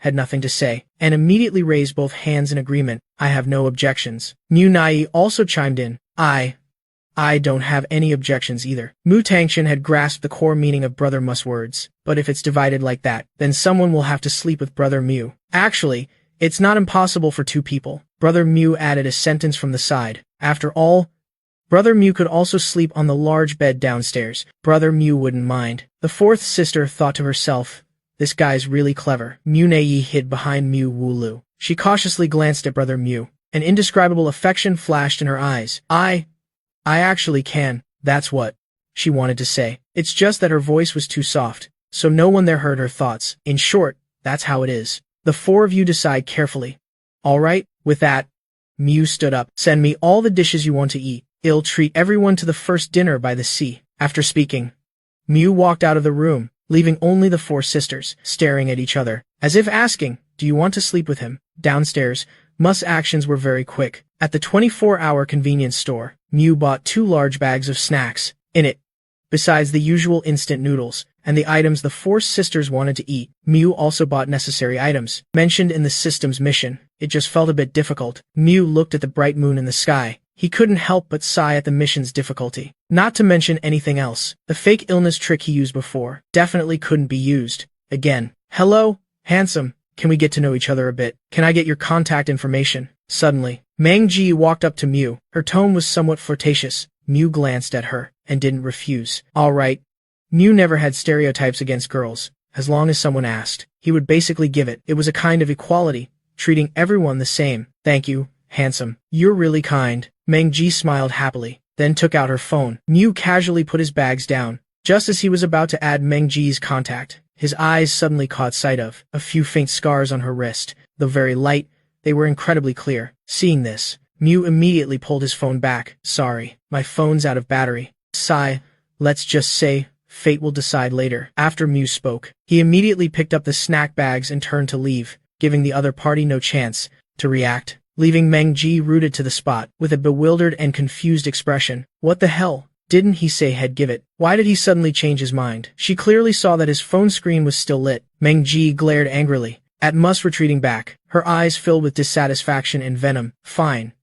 had nothing to say, and immediately raised both hands in agreement. I have no objections. Mu Nai also chimed in. I don't have any objections either. Mu Tangchen had grasped the core meaning of Brother Mu's words, but if it's divided like that, then someone will have to sleep with Brother Mu. Actually, it's not impossible for two people. Brother Mu added a sentence from the side. After all, Brother Mu could also sleep on the large bed downstairs. Brother Mu wouldn't mind. The fourth sister thought to herself, this guy's really clever. Mu Nai hid behind Mu Wulu. She cautiously glanced at Brother Mu. An indescribable affection flashed in her eyes. I actually can. That's what she wanted to say. It's just that her voice was too soft, so no one there heard her thoughts. In short, that's how it is. The four of you decide carefully. All right, with that, Mu stood up. Send me all the dishes you want to eat. I'll treat everyone to the first dinner by the sea. After speaking, Mu walked out of the room, leaving only the four sisters, staring at each other, as if asking, do you want to sleep with him? Downstairs, Mu's actions were very quick. At the 24-hour convenience store, Mu bought 2 large bags of snacks. In it, besides the usual instant noodles, and the items the 4 sisters wanted to eat, Mu also bought necessary items mentioned in the system's mission. It just felt a bit difficult. Mu looked at the bright moon in the sky. He couldn't help but sigh at the mission's difficulty. Not to mention anything else. The fake illness trick he used before definitely couldn't be used again. Hello, handsome. Can we get to know each other a bit? Can I get your contact information? Suddenly, Meng Ji walked up to Mu. Her tone was somewhat flirtatious. Mu glanced at her and didn't refuse. All right. Mu never had stereotypes against girls. As long as someone asked, he would basically give it. It was a kind of equality, treating everyone the same. Thank you, handsome. You're really kind. Meng Ji smiled happily, then took out her phone. Mu casually put his bags down. Just as he was about to add Meng Ji's contact, his eyes suddenly caught sight of a few faint scars on her wrist. Though very light, they were incredibly clear. Seeing this, Mu immediately pulled his phone back. Sorry, my phone's out of battery. Sigh, let's just say, fate will decide later. After Mu spoke, he immediately picked up the snack bags and turned to leave, giving the other party no chance to react, leaving Meng Ji rooted to the spot, with a bewildered and confused expression. What the hell? Didn't he say he'd give it? Why did he suddenly change his mind? She clearly saw that his phone screen was still lit. Meng Ji glared angrily at Mus retreating back, her eyes filled with dissatisfaction and venom. Fine.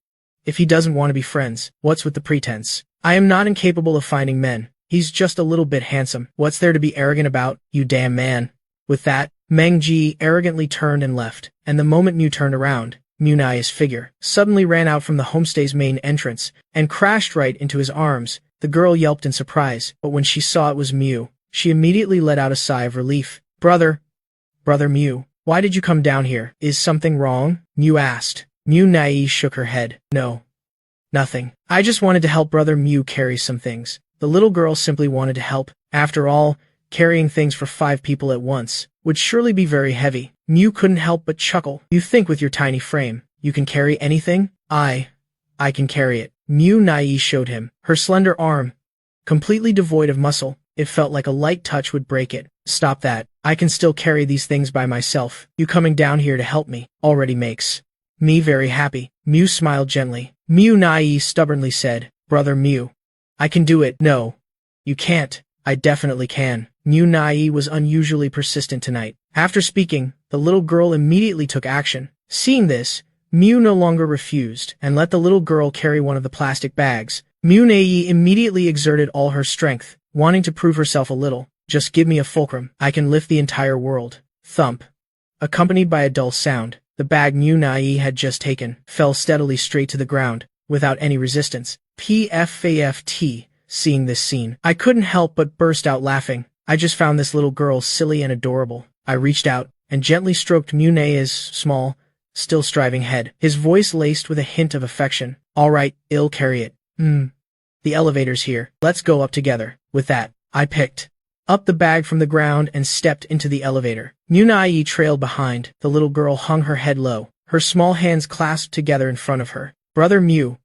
If he doesn't want to be friends, what's with the pretense? I am not incapable of finding men. He's just a little bit handsome. What's there to be arrogant about, you damn man? With that, Meng Ji arrogantly turned and left, and the moment Mu turned around, Mu Nai's figure suddenly ran out from the homestay's main entrance and crashed right into his arms. The girl yelped in surprise, but when she saw it was Mu, she immediately let out a sigh of relief. Brother Mu, why did you come down here? Is something wrong? Mu asked. Mu Nai shook her head. No. Nothing. I just wanted to help Brother Mu carry some things. The little girl simply wanted to help. After all, carrying things for 5 people at once would surely be very heavy. Mu couldn't help but chuckle. You think with your tiny frame, you can carry anything? I can carry it. Mu Nai showed him her slender arm, completely devoid of muscle. It felt like a light touch would break it. Stop that. I can still carry these things by myself. You coming down here to help me already makes me very happy. Mu smiled gently. Mu Nai stubbornly said, Brother Mu, I can do it. No, you can't. I definitely can. Mu Nai was unusually persistent tonight. After speaking, the little girl immediately took action. Seeing this, Mu no longer refused and let the little girl carry one of the plastic bags. Mu Nai immediately exerted all her strength, wanting to prove herself a little. Just give me a fulcrum. I can lift the entire world. Thump. Accompanied by a dull sound, the bag Mu Nai had just taken fell steadily straight to the ground, without any resistance. PFAFT. Seeing this scene, I couldn't help but burst out laughing. I just found this little girl silly and adorable. I reached out and gently stroked Mu Nai's small, still striving head, his voice laced with a hint of affection. All right, I'll carry it. The elevator's here. Let's go up together. With that, I picked up the bag from the ground and stepped into the elevator. Mu Nai trailed behind. The little girl hung her head low, her small hands clasped together in front of her. Brother Mu,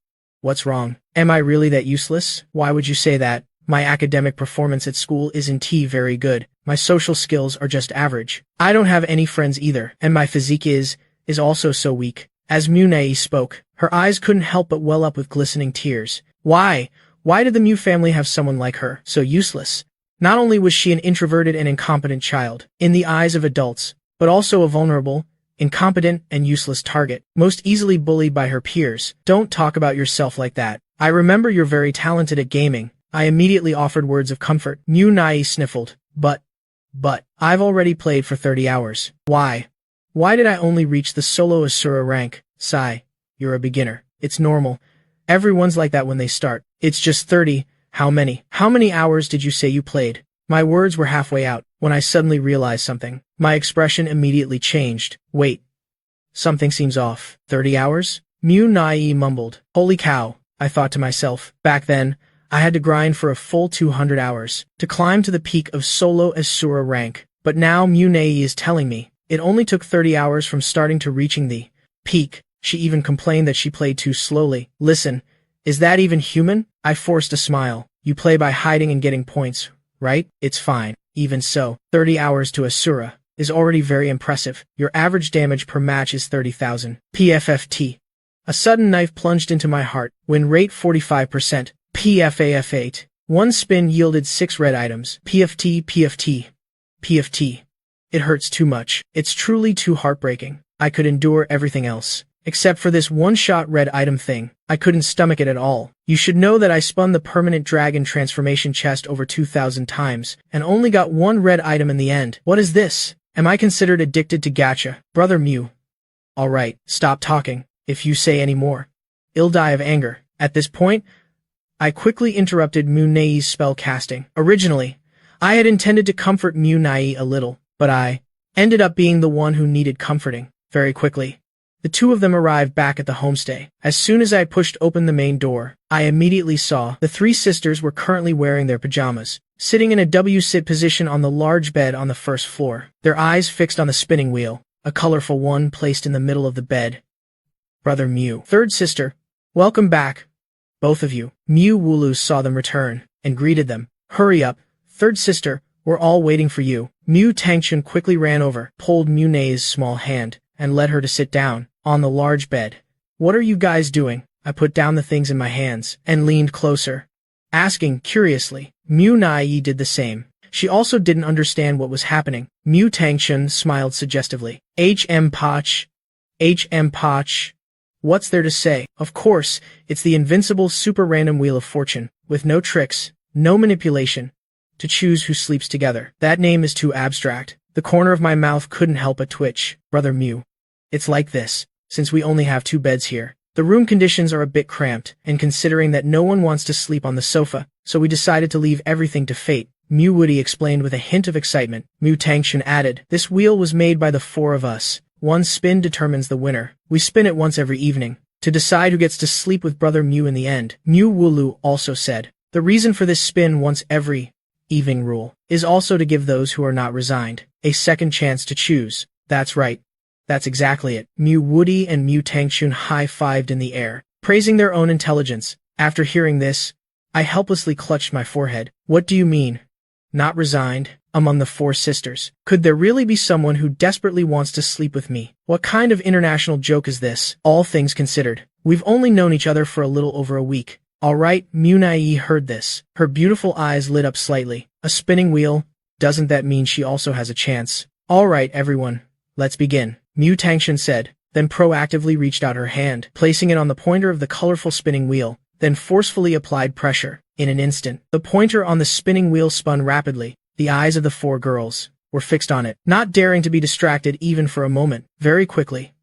what's wrong? Am I really that useless? Why would you say that? My academic performance at school isn't very good. My social skills are just average. I don't have any friends either, and my physique is also so weak. As Mu Nai spoke, her eyes couldn't help but well up with glistening tears. Why did the Mu family have someone like her, so useless? Not only was she an introverted and incompetent child, in the eyes of adults, but also a vulnerable, incompetent, and useless target, most easily bullied by her peers. Don't talk about yourself like that. I remember you're very talented at gaming. I immediately offered words of comfort. Mu Nai sniffled. But, I've already played for 30 hours. Why? Why did I only reach the solo Asura rank? Sigh. You're a beginner. It's normal. Everyone's like that when they start. It's just 30. How many? How many hours did you say you played? My words were halfway out when I suddenly realized something. My expression immediately changed. Wait. Something seems off. 30 hours? Mu Nai mumbled. Holy cow, I thought to myself. Back then, I had to grind for a full 200 hours to climb to the peak of solo Asura rank. But now Mu Nai is telling me it only took 30 hours from starting to reaching the peak. She even complained that she played too slowly. Listen, is that even human? I forced a smile. You play by hiding and getting points, right? It's fine. Even so, 30 hours to Asura is already very impressive. Your average damage per match is 30,000. PFFT. A sudden knife plunged into my heart. Win rate 45%. PFAF8. One spin yielded 6 red items. PFT, PFT, PFT. It hurts too much. It's truly too heartbreaking. I could endure everything else, except for this one-shot red item thing. I couldn't stomach it at all. You should know that I spun the permanent dragon transformation chest over 2,000 times, and only got 1 red item in the end. What is this? Am I considered addicted to gacha? Brother Mu. Alright, stop talking. If you say any more, I'll die of anger. At this point, I quickly interrupted Mu Nai's spell casting. Originally, I had intended to comfort Mu Nai a little, but I ended up being the one who needed comforting. Very quickly, the two of them arrived back at the homestay. As soon as I pushed open the main door, I immediately saw the 3 sisters were currently wearing their pajamas, sitting in a W-sit position on the large bed on the first floor, their eyes fixed on the spinning wheel, a colorful one placed in the middle of the bed. Brother Mu. Third sister. Welcome back, both of you. Mu Wulu saw them return and greeted them. Hurry up, third sister, we're all waiting for you. Mu Tangchun quickly ran over, pulled Mu Nai's small hand, and led her to sit down on the large bed. What are you guys doing? I put down the things in my hands and leaned closer, asking curiously. Mu Nai did the same. She also didn't understand what was happening. Mu Tangchun smiled suggestively. HM Poch. HM Poch. What's there to say? Of course, it's the invincible super random wheel of fortune, with no tricks, no manipulation, to choose who sleeps together. That name is too abstract. The corner of my mouth couldn't help but twitch. Brother Mu. It's like this. Since we only have 2 beds here, the room conditions are a bit cramped, and considering that no one wants to sleep on the sofa, so we decided to leave everything to fate. Mu Woody explained with a hint of excitement. Mu Tangchun added, this wheel was made by the 4 of us. One spin determines the winner. We spin it once every evening, to decide who gets to sleep with Brother Mu in the end. Mu Wulu also said, the reason for this spin once every evening rule is also to give those who are not resigned a second chance to choose. That's right. That's exactly it. Mu Woody and Mu Tangchun high-fived in the air, praising their own intelligence. After hearing this, I helplessly clutched my forehead. What do you mean? Not resigned? Among the 4 sisters, could there really be someone who desperately wants to sleep with me? What kind of international joke is this? All things considered, we've only known each other for a little over a week. All right, Mu Nai heard this. Her beautiful eyes lit up slightly. A spinning wheel? Doesn't that mean she also has a chance? All right, everyone, let's begin. Mu Tangchun said, then proactively reached out her hand, placing it on the pointer of the colorful spinning wheel, then forcefully applied pressure. In an instant, the pointer on the spinning wheel spun rapidly. The eyes of the 4 girls were fixed on it, not daring to be distracted even for a moment. Very quickly,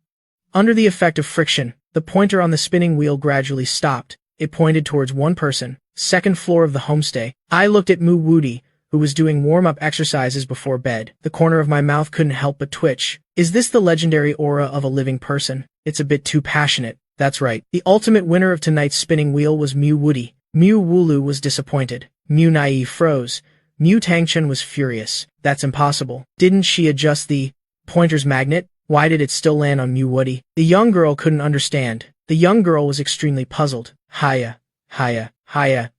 under the effect of friction, the pointer on the spinning wheel gradually stopped. It pointed towards one person, 2nd floor of the homestay. I looked at Mu Woody, who was doing warm-up exercises before bed. The corner of my mouth couldn't help but twitch. Is this the legendary aura of a living person? It's a bit too passionate. That's right. The ultimate winner of tonight's spinning wheel was Mu Woody. Mu Wulu was disappointed. Mu Nai froze. Mu Tangchun was furious. That's impossible. Didn't she adjust the pointer's magnet? Why did it still land on Mu Woody? The young girl couldn't understand. The young girl was extremely puzzled. Hiya, hiya, hiya.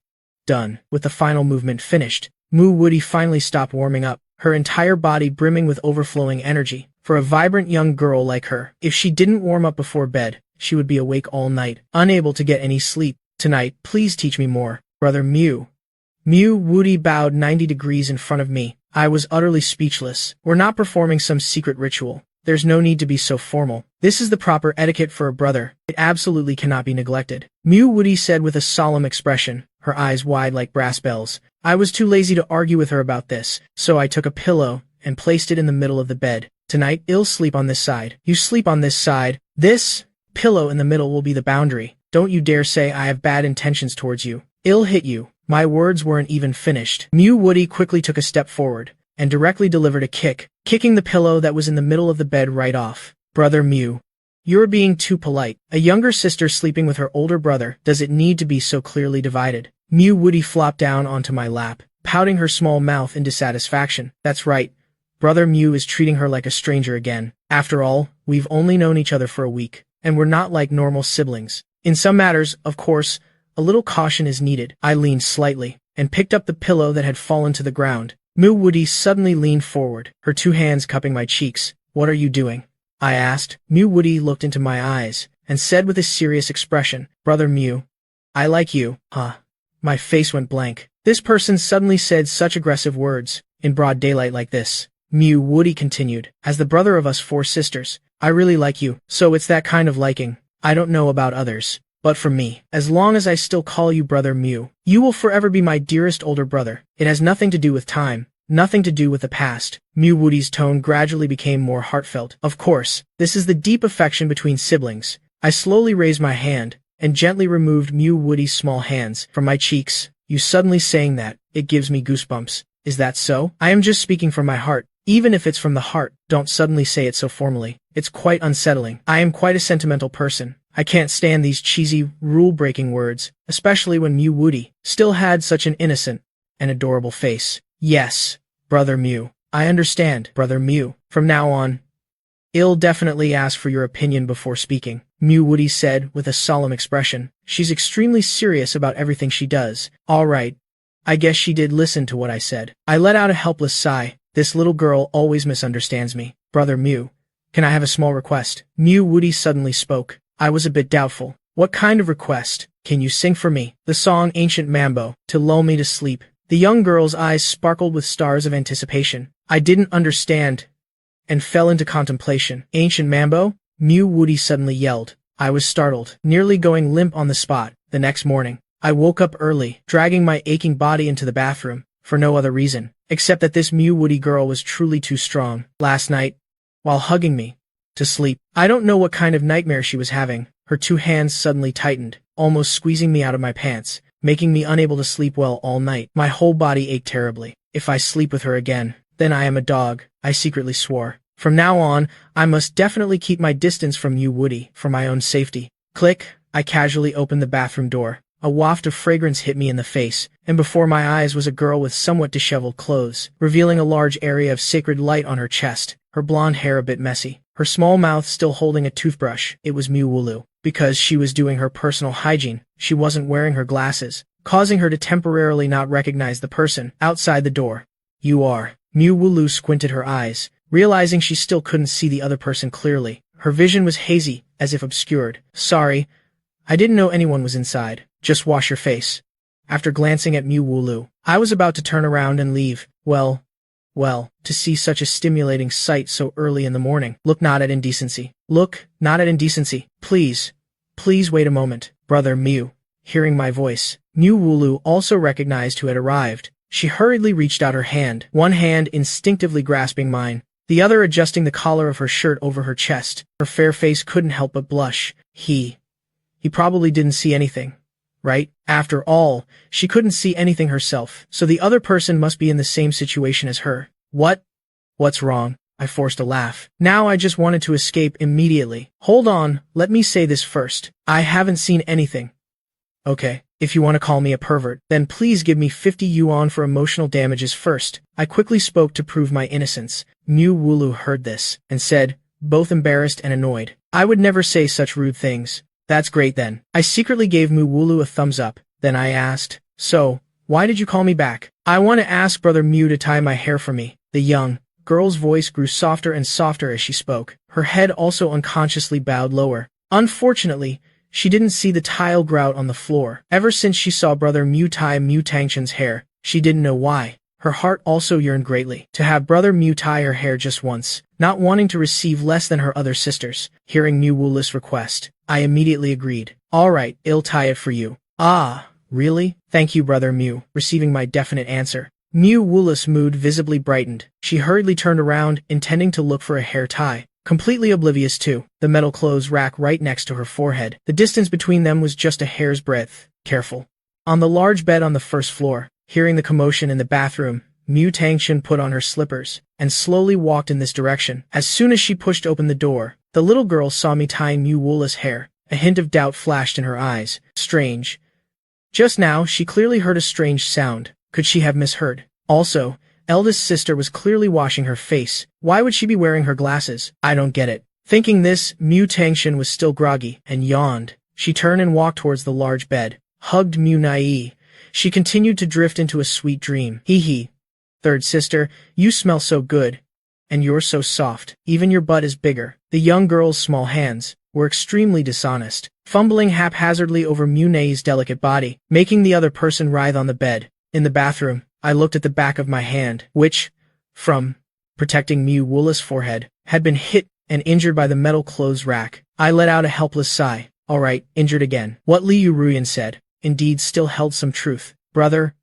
Done. With the final movement finished, Mu Woody finally stopped warming up, her entire body brimming with overflowing energy. For a vibrant young girl like her, if she didn't warm up before bed, she would be awake all night, unable to get any sleep. Tonight, please teach me more. Brother Mu. Mu Woody bowed 90 degrees in front of me, I was utterly speechless. We're not performing some secret ritual. There's no need to be so formal. This is the proper etiquette for a brother. It absolutely cannot be neglected. Mew Woody said with a solemn expression, her eyes wide like brass bells. I was too lazy to argue with her about this, so I took a pillow and placed it in the middle of the bed. Tonight, you'll sleep on this side. You sleep on this side. This pillow in the middle will be the boundary. Don't you dare say I have bad intentions towards you. I'll hit you. My words weren't even finished. Mew Woody quickly took a step forward and directly delivered a kick, kicking the pillow that was in the middle of the bed right off. Brother Mew, you're being too polite. A younger sister sleeping with her older brother, does it need to be so clearly divided? Mew Woody flopped down onto my lap, pouting her small mouth in dissatisfaction. That's right. Brother Mew is treating her like a stranger again. After all, we've only known each other for a week, and we're not like normal siblings. In some matters, of course, a little caution is needed. I leaned slightly and picked up the pillow that had fallen to the ground. Mew Woody suddenly leaned forward, her two hands cupping my cheeks. What are you doing? I asked. Mew Woody looked into my eyes and said with a serious expression, Brother Mew, I like you. Huh? My face went blank. This person suddenly said such aggressive words in broad daylight like this. Mew Woody continued, as the brother of us 4 sisters, I really like you, so it's that kind of liking. I don't know about others, but for me, as long as I still call you Brother Mew, you will forever be my dearest older brother. It has nothing to do with time, nothing to do with the past. Mew Woody's tone gradually became more heartfelt. Of course, this is the deep affection between siblings. I slowly raised my hand and gently removed Mew Woody's small hands from my cheeks. You suddenly saying that, it gives me goosebumps. Is that so? I am just speaking from my heart. Even if it's from the heart, don't suddenly say it so formally. It's quite unsettling. I am quite a sentimental person. I can't stand these cheesy, rule-breaking words, especially when Mew Woody still had such an innocent and adorable face. Yes, Brother Mew. I understand, Brother Mew. From now on, I'll definitely ask for your opinion before speaking, Mew Woody said with a solemn expression. She's extremely serious about everything she does. All right. I guess she did listen to what I said. I let out a helpless sigh. This little girl always misunderstands me. Brother Mew, can I have a small request? Mew Woody suddenly spoke. I was a bit doubtful. What kind of request? Can you sing for me the song Ancient Mambo to lull me to sleep? The young girl's eyes sparkled with stars of anticipation. I didn't understand and fell into contemplation. Ancient Mambo? Mew Woody suddenly yelled. I was startled, nearly going limp on the spot. The next morning, I woke up early, dragging my aching body into the bathroom, for no other reason, except that this Mew Woody girl was truly too strong. Last night, while hugging me to sleep, I don't know what kind of nightmare she was having. Her 2 hands suddenly tightened, almost squeezing me out of my pants, making me unable to sleep well all night. My whole body ached terribly. If I sleep with her again, then I am a dog, I secretly swore. From now on, I must definitely keep my distance from Mew Woody, for my own safety. Click, I casually opened the bathroom door. A waft of fragrance hit me in the face, and before my eyes was a girl with somewhat disheveled clothes, revealing a large area of sacred light on her chest, her blonde hair a bit messy, her small mouth still holding a toothbrush. It was Mew Wooloo. Because she was doing her personal hygiene, she wasn't wearing her glasses, causing her to temporarily not recognize the person outside the door. You are. Mew Wooloo squinted her eyes, realizing she still couldn't see the other person clearly. Her vision was hazy, as if obscured. Sorry, I didn't know anyone was inside. Just wash your face. After glancing at Mew Wooloo, I was about to turn around and leave. Well, to see such a stimulating sight so early in the morning. Look, not at indecency. Look, not at indecency. Please wait a moment. Brother Mew. Hearing my voice, Mew Wooloo also recognized who had arrived. She hurriedly reached out her hand, one hand instinctively grasping mine, the other adjusting the collar of her shirt over her chest. Her fair face couldn't help but blush. He probably didn't see anything. Right? After all, she couldn't see anything herself, so the other person must be in the same situation as her. What's wrong? I forced a laugh. Now I just wanted to escape immediately. Hold on, let me say this first. I haven't seen anything. Okay, if you want to call me a pervert, then please give me 50 yuan for emotional damages first. I quickly spoke to prove my innocence. Mew Wooloo heard this, and said, both embarrassed and annoyed, I would never say such rude things. That's great then. I secretly gave Mew Wooloo a thumbs up. Then I asked, so, why did you call me back? I want to ask Brother Mew to tie my hair for me. The young girl's voice grew softer and softer as she spoke. Her head also unconsciously bowed lower. Unfortunately, she didn't see the tile grout on the floor. Ever since she saw Brother Mew tie Mew Tangchen's hair, she didn't know why. Her heart also yearned greatly to have brother Mu tie her hair just once, not wanting to receive less than her other sisters. Hearing Mu Wulis' request, I immediately agreed. Alright, I'll tie it for you. Ah, really? Thank you, brother Mu. Receiving my definite answer, Mu Wulis' mood visibly brightened. She hurriedly turned around, intending to look for a hair tie, completely oblivious to the metal clothes rack right next to her forehead. The distance between them was just a hair's breadth. Careful. On the large bed on the first floor, hearing the commotion in the bathroom, Mu Tangchen put on her slippers and slowly walked in this direction. As soon as she pushed open the door, the little girl saw me tying Mu Wulis' hair. A hint of doubt flashed in her eyes. Strange. Just now, she clearly heard a strange sound. Could she have misheard? Also, eldest sister was clearly washing her face. Why would she be wearing her glasses? I don't get it. Thinking this, Mu Tangchen was still groggy and yawned. She turned and walked towards the large bed, hugged Mu Nai. She continued to drift into a sweet dream. Hee hee. Third sister, you smell so good. And you're so soft. Even your butt is bigger. The young girl's small hands were extremely dishonest, fumbling haphazardly over Mu Nai's delicate body, making the other person writhe on the bed. In the bathroom, I looked at the back of my hand, which, from protecting Mu Wulis' forehead, had been hit and injured by the metal clothes rack. I let out a helpless sigh. Alright, injured again. What Liu Ruyan said, indeed still held some truth. Brother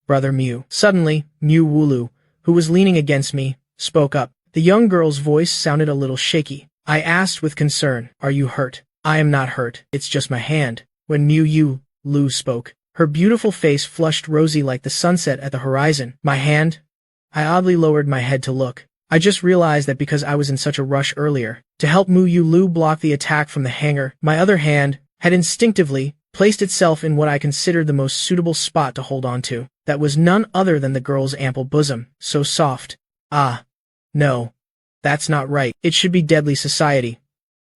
Mu. Suddenly, Mu Wulu, who was leaning against me, spoke up. The young girl's voice sounded a little shaky. I asked with concern, are you hurt? I am not hurt, it's just my hand. When Mu Lu spoke, her beautiful face flushed rosy like the sunset at the horizon. My hand? I oddly lowered my head to look. I just realized that because I was in such a rush earlier, to help Mu Lu block the attack from the hanger, my other hand had instinctively placed itself in what I considered the most suitable spot to hold on to. That was none other than the girl's ample bosom, so soft. Ah. No. That's not right. It should be deadly society.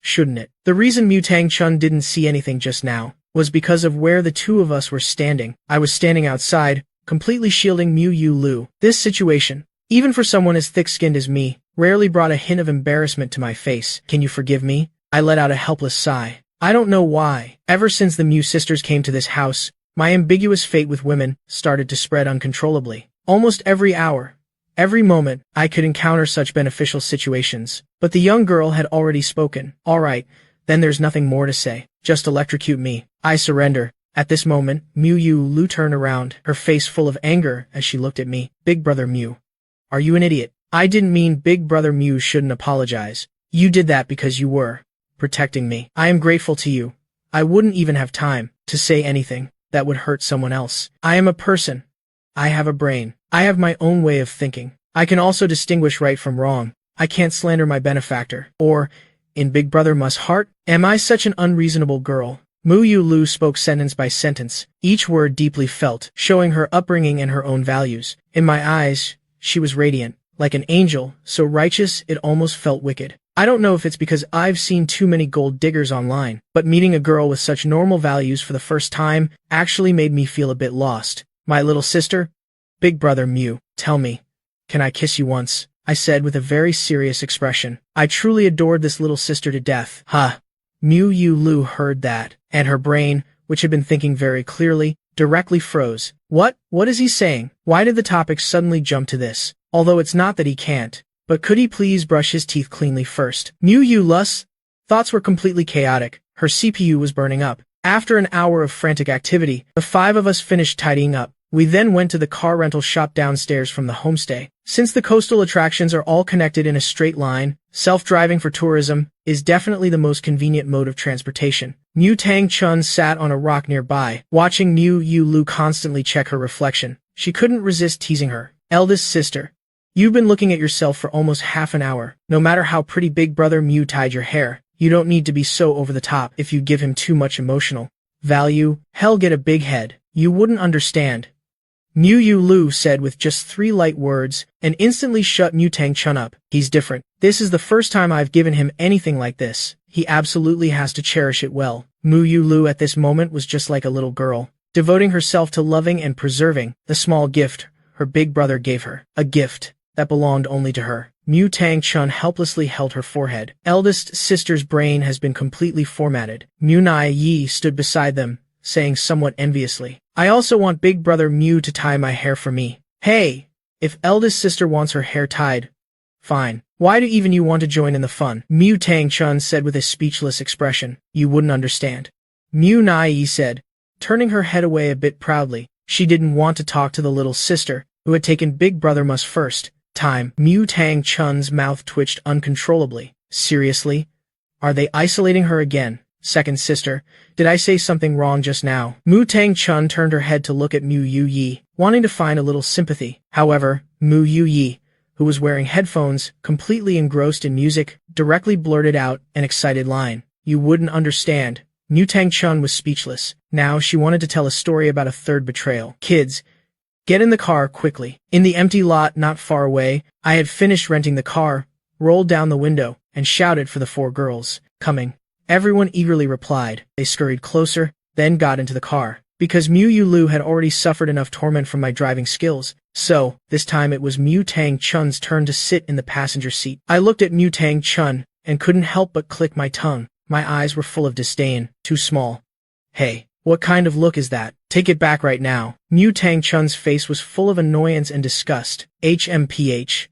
Shouldn't it? The reason Mu Tangchen didn't see anything just now was because of where the two of us were standing. I was standing outside, completely shielding Mu Lu. This situation, even for someone as thick-skinned as me, rarely brought a hint of embarrassment to my face. Can you forgive me? I let out a helpless sigh. I don't know why. Ever since the Mu sisters came to this house, my ambiguous fate with women started to spread uncontrollably. Almost every hour, every moment, I could encounter such beneficial situations. But the young girl had already spoken. Alright, then there's nothing more to say. Just electrocute me. I surrender. At this moment, Mu Lu turned around, her face full of anger as she looked at me. Big brother Mu. Are you an idiot? I didn't mean Big brother Mu shouldn't apologize. You did that because you were protecting me. I am grateful to you. I wouldn't even have time to say anything that would hurt someone else. I am a person. I have a brain. I have my own way of thinking. I can also distinguish right from wrong. I can't slander my benefactor. Or, in Big Brother Mu's heart, am I such an unreasonable girl? Mu Lu spoke sentence by sentence, each word deeply felt, showing her upbringing and her own values. In my eyes, she was radiant, like an angel, so righteous it almost felt wicked. I don't know if it's because I've seen too many gold diggers online, but meeting a girl with such normal values for the first time actually made me feel a bit lost. My little sister? Big brother Mu, tell me, can I kiss you once? I said with a very serious expression. I truly adored this little sister to death. Huh. Mu Lu heard that, and her brain, which had been thinking very clearly, directly froze. What is he saying? Why did the topic suddenly jump to this? Although it's not that he can't. But could he please brush his teeth cleanly first? Mu Lu's thoughts were completely chaotic. Her CPU was burning up. After an hour of frantic activity, the five of us finished tidying up. We then went to the car rental shop downstairs from the homestay. Since the coastal attractions are all connected in a straight line, self-driving for tourism is definitely the most convenient mode of transportation. Mu Tangchen sat on a rock nearby, watching Mu Lu constantly check her reflection. She couldn't resist teasing her. Eldest sister, you've been looking at yourself for almost half an hour. No matter how pretty Big Brother Mu tied your hair, you don't need to be so over the top if you give him too much emotional value. Hell, get a big head. You wouldn't understand. Mu Lu said with just 3 light words, and instantly shut Mu Tangchen up. He's different. This is the first time I've given him anything like this. He absolutely has to cherish it well. Mu Lu at this moment was just like a little girl, devoting herself to loving and preserving the small gift her big brother gave her. A gift that belonged only to her. Mu Tangchen helplessly held her forehead. Eldest sister's brain has been completely formatted. Mu Nai stood beside them, saying somewhat enviously, I also want Big Brother Mu to tie my hair for me. Hey, If eldest sister wants her hair tied, fine. Why do even you want to join in the fun? Mu Tang-chun said with a speechless expression. You wouldn't understand. Mu Nai said, turning her head away a bit proudly. She didn't want to talk to the little sister, who had taken Big Brother Must first time. Mu Tang-chun's mouth twitched uncontrollably. Seriously? Are they isolating her again? Second sister, did I say something wrong just now? Mu Tang-chun turned her head to look at Mu Yu-yi, wanting to find a little sympathy. However, Mu Yu-yi, who was wearing headphones, completely engrossed in music, directly blurted out an excited line. You wouldn't understand. Mu Tang-chun was speechless. Now she wanted to tell a story about a third betrayal. Kids, get in the car quickly. In the empty lot not far away, I had finished renting the car, rolled down the window, and shouted for the 4 girls. Coming. Everyone eagerly replied. They scurried closer, then got into the car. Because Mu Yu-lu had already suffered enough torment from my driving skills, so, this time it was Mu Tang-chun's turn to sit in the passenger seat. I looked at Mu Tang-chun, and couldn't help but click my tongue. My eyes were full of disdain. Too small. Hey, what kind of look is that? Take it back right now. Mu Tang-chun's face was full of annoyance and disgust. HMPH.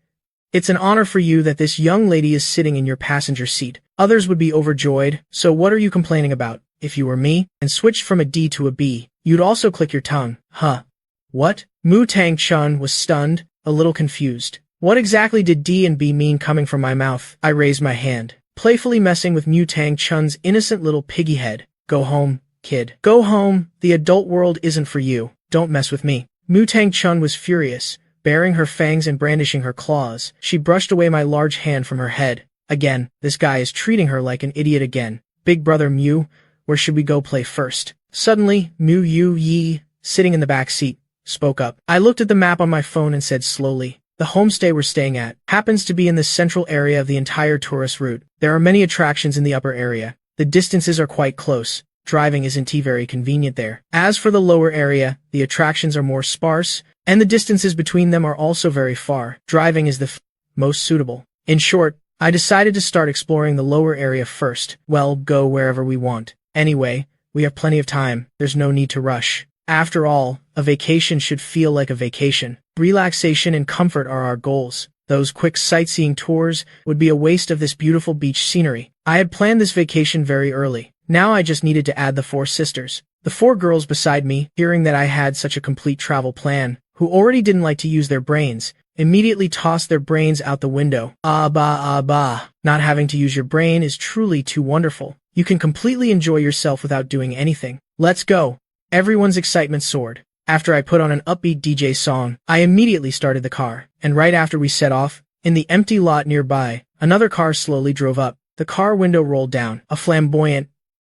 It's an honor for you that this young lady is sitting in your passenger seat. Others would be overjoyed, so what are you complaining about? If you were me, and switched from a D to a B, you'd also click your tongue. Huh? What? Mu Tang-chun was stunned, a little confused. What exactly did D and B mean coming from my mouth? I raised my hand, playfully messing with Mu Tang-chun's innocent little piggy head. Go home, kid. Go home, the adult world isn't for you. Don't mess with me. Mu Tang-chun was furious, baring her fangs and brandishing her claws. She brushed away my large hand from her head. Again, this guy is treating her like an idiot again. Big brother Mu, where should we go play first? Suddenly, Mu Yu-yi, sitting in the back seat, spoke up. I looked at the map on my phone and said slowly, the homestay we're staying at happens to be in the central area of the entire tourist route. There are many attractions in the upper area. The distances are quite close. Driving isn't very convenient there. As for the lower area, the attractions are more sparse, and the distances between them are also very far. Driving is the most suitable. In short, I decided to start exploring the lower area first. Well, go wherever we want. Anyway, we have plenty of time. There's no need to rush. After all, a vacation should feel like a vacation. Relaxation and comfort are our goals. Those quick sightseeing tours would be a waste of this beautiful beach scenery. I had planned this vacation very early. Now I just needed to add the 4 sisters. The 4 girls beside me, hearing that I had such a complete travel plan, who already didn't like to use their brains, immediately tossed their brains out the window. Ah bah. Not having to use your brain is truly too wonderful. You can completely enjoy yourself without doing anything. Let's go. Everyone's excitement soared. After I put on an upbeat DJ song, I immediately started the car. And right after we set off, in the empty lot nearby, another car slowly drove up. The car window rolled down. A flamboyant,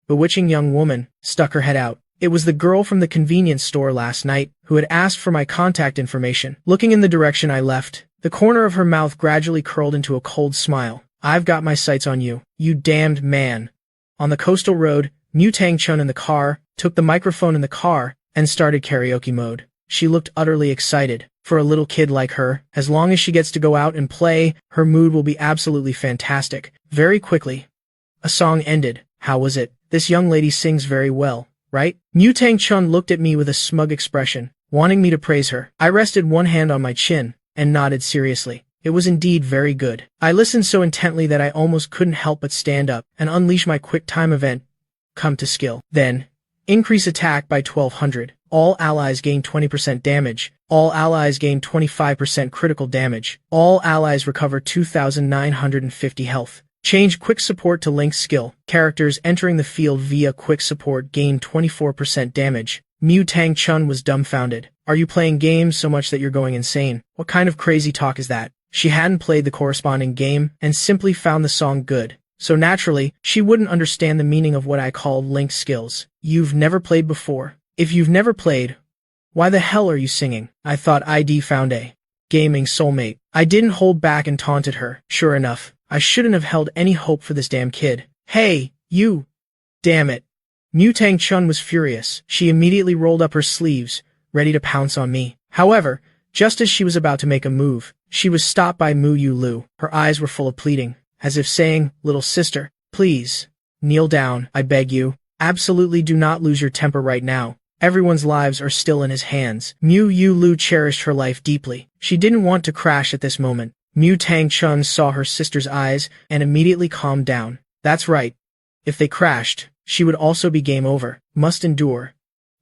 bewitching young woman stuck her head out. It was the girl from the convenience store last night who had asked for my contact information. Looking in the direction I left, the corner of her mouth gradually curled into a cold smile. I've got my sights on you, you damned man. On the coastal road, Mu Tang-chun in the car took the microphone in the car and started karaoke mode. She looked utterly excited. For a little kid like her, as long as she gets to go out and play, her mood will be absolutely fantastic. Very quickly, a song ended. How was it? This young lady sings very well, right? Mu Tang-chun looked at me with a smug expression, wanting me to praise her. I rested one hand on my chin and nodded seriously. It was indeed very good. I listened so intently that I almost couldn't help but stand up and unleash my quick time event. Come to skill. Then, increase attack by 1200. All allies gain 20% damage. All allies gain 25% critical damage. All allies recover 2,950 health. Change quick support to link skill. Characters entering the field via quick support gain 24% damage. Mu Tang-chun was dumbfounded. Are you playing games so much that you're going insane? What kind of crazy talk is that? She hadn't played the corresponding game and simply found the song good. So naturally, she wouldn't understand the meaning of what I call link skills. You've never played before. If you've never played, why the hell are you singing? I thought I'd found a gaming soulmate. I didn't hold back and taunted her. Sure enough, I shouldn't have held any hope for this damn kid. Hey, you! Damn it. Mu Tang-chun was furious. She immediately rolled up her sleeves, ready to pounce on me. However, just as she was about to make a move, she was stopped by Mu Yu-lu. Her eyes were full of pleading, as if saying, little sister, please, kneel down, I beg you. Absolutely do not lose your temper right now. Everyone's lives are still in his hands. Mu Yu Lu cherished her life deeply. She didn't want to crash at this moment. Mu Tang-chun saw her sister's eyes and immediately calmed down. That's right. If they crashed, she would also be game over. Must endure.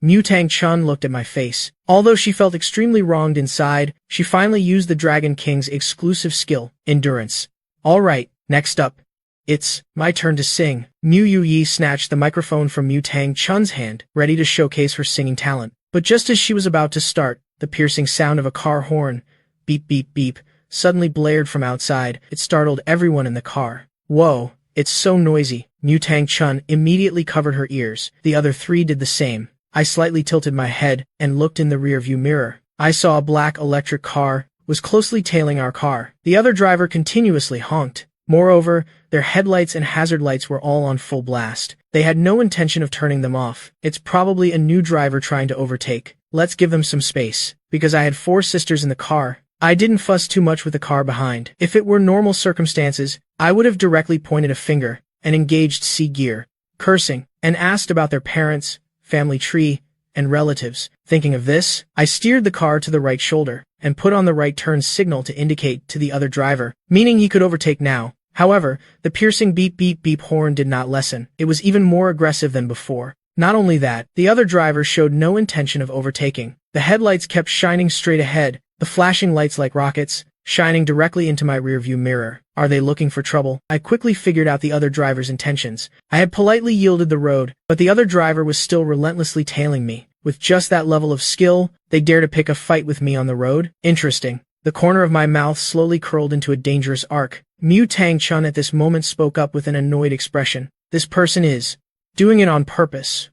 Mu Tang-chun looked at my face. Although she felt extremely wronged inside, she finally used the Dragon King's exclusive skill, endurance. Alright, next up. It's my turn to sing. Mu Yu snatched the microphone from Mu Tang-chun's hand, ready to showcase her singing talent. But just as she was about to start, the piercing sound of a car horn, beep beep beep, suddenly blared from outside. It startled everyone in the car. Whoa, it's so noisy. Mu Tang-chun immediately covered her ears. The other three did the same. I slightly tilted my head and looked in the rearview mirror. I saw a black electric car was closely tailing our car. The other driver continuously honked. Moreover, their headlights and hazard lights were all on full blast. They had no intention of turning them off. It's probably a new driver trying to overtake. Let's give them some space. Because I had 4 sisters in the car, I didn't fuss too much with the car behind. If it were normal circumstances, I would have directly pointed a finger and engaged C-gear, cursing, and asked about their parents, family tree, and relatives. Thinking of this, I steered the car to the right shoulder and put on the right turn signal to indicate to the other driver, meaning he could overtake now. However, the piercing beep beep beep horn did not lessen. It was even more aggressive than before. Not only that, the other driver showed no intention of overtaking. The headlights kept shining straight ahead, the flashing lights like rockets, shining directly into my rearview mirror. Are they looking for trouble? I quickly figured out the other driver's intentions. I had politely yielded the road, but the other driver was still relentlessly tailing me. With just that level of skill, they dare to pick a fight with me on the road? Interesting. The corner of my mouth slowly curled into a dangerous arc. Mu Tang-chun at this moment spoke up with an annoyed expression. This person is doing it on purpose,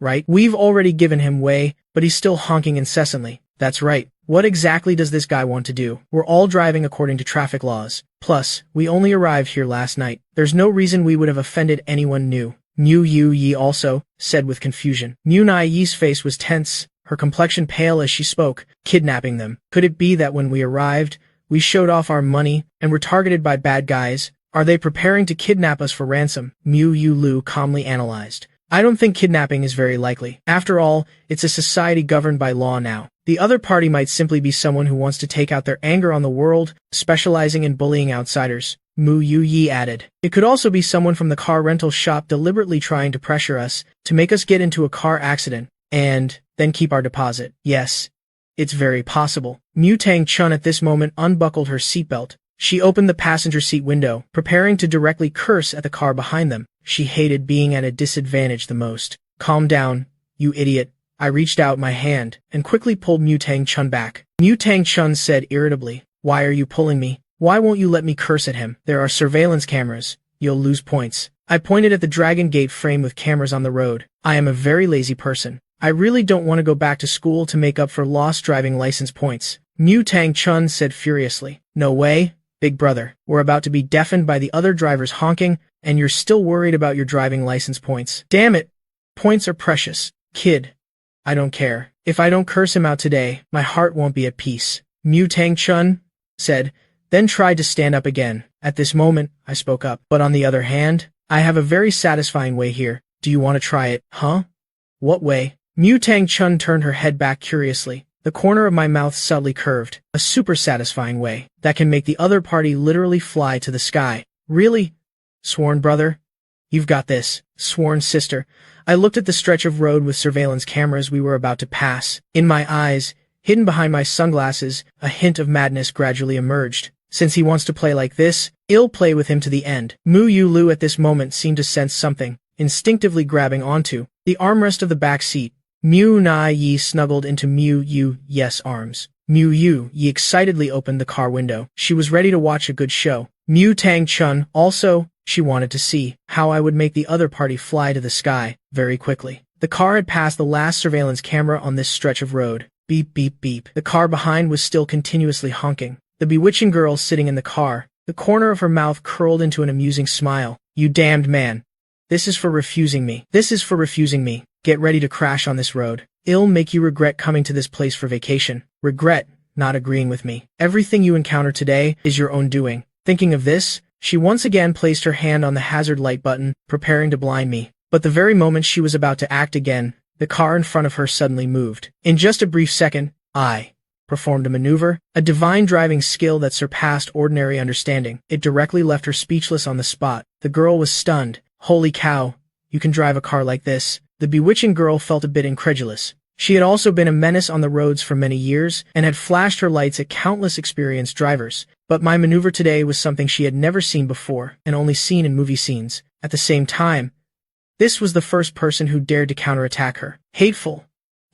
right? We've already given him way, but he's still honking incessantly. That's right. What exactly does this guy want to do? We're all driving according to traffic laws. Plus, we only arrived here last night. There's no reason we would have offended anyone new. Mu Yu also said with confusion. Mu Nai's face was tense, her complexion pale as she spoke. Kidnapping them. Could it be that when we arrived, we showed off our money and were targeted by bad guys? Are they preparing to kidnap us for ransom? Mu Yu calmly analyzed. I don't think kidnapping is very likely. After all, it's a society governed by law now. The other party might simply be someone who wants to take out their anger on the world, specializing in bullying outsiders. Mu Yu added. It could also be someone from the car rental shop deliberately trying to pressure us, to make us get into a car accident, and then keep our deposit. Yes, it's very possible. Mu Tang-chun at this moment unbuckled her seatbelt. She opened the passenger seat window, preparing to directly curse at the car behind them. She hated being at a disadvantage the most. Calm down, you idiot. I reached out my hand and quickly pulled Mu Tang-chun back. Mu Tang-chun said irritably, "Why are you pulling me? Why won't you let me curse at him? There are surveillance cameras. You'll lose points." I pointed at the Dragon Gate frame with cameras on the road. I am a very lazy person. I really don't want to go back to school to make up for lost driving license points. Mu Tang-chun said furiously. No way, big brother. We're about to be deafened by the other drivers honking, and you're still worried about your driving license points. Damn it. Points are precious. Kid. I don't care. If I don't curse him out today, my heart won't be at peace. Mu Tang-chun said, then tried to stand up again. At this moment, I spoke up. But on the other hand, I have a very satisfying way here. Do you want to try it, huh? What way? Mu Tang-chun turned her head back curiously. The corner of my mouth subtly curved. A super satisfying way that can make the other party literally fly to the sky. Really? Sworn brother? You've got this. Sworn sister. I looked at the stretch of road with surveillance cameras we were about to pass. In my eyes, hidden behind my sunglasses, a hint of madness gradually emerged. Since he wants to play like this, I'll play with him to the end. Mu Yu at this moment seemed to sense something, instinctively grabbing onto the armrest of the back seat. Mu Nai snuggled into Mu Yu's arms. Mu Yu excitedly opened the car window. She was ready to watch a good show. Mu Tang-chun also, she wanted to see how I would make the other party fly to the sky very quickly. The car had passed the last surveillance camera on this stretch of road. Beep beep beep. The car behind was still continuously honking. The bewitching girl sitting in the car, the corner of her mouth curled into an amusing smile. You damned man. This is for refusing me. This is for refusing me. Get ready to crash on this road. It'll make you regret coming to this place for vacation. Regret not agreeing with me. Everything you encounter today is your own doing. Thinking of this, she once again placed her hand on the hazard light button, preparing to blind me. But the very moment she was about to act again, the car in front of her suddenly moved. In just a brief second, I performed a maneuver, a divine driving skill that surpassed ordinary understanding. It directly left her speechless on the spot. The girl was stunned. Holy cow, you can drive a car like this? The bewitching girl felt a bit incredulous. She had also been a menace on the roads for many years and had flashed her lights at countless experienced drivers. But my maneuver today was something she had never seen before and only seen in movie scenes. At the same time, this was the first person who dared to counterattack her. Hateful.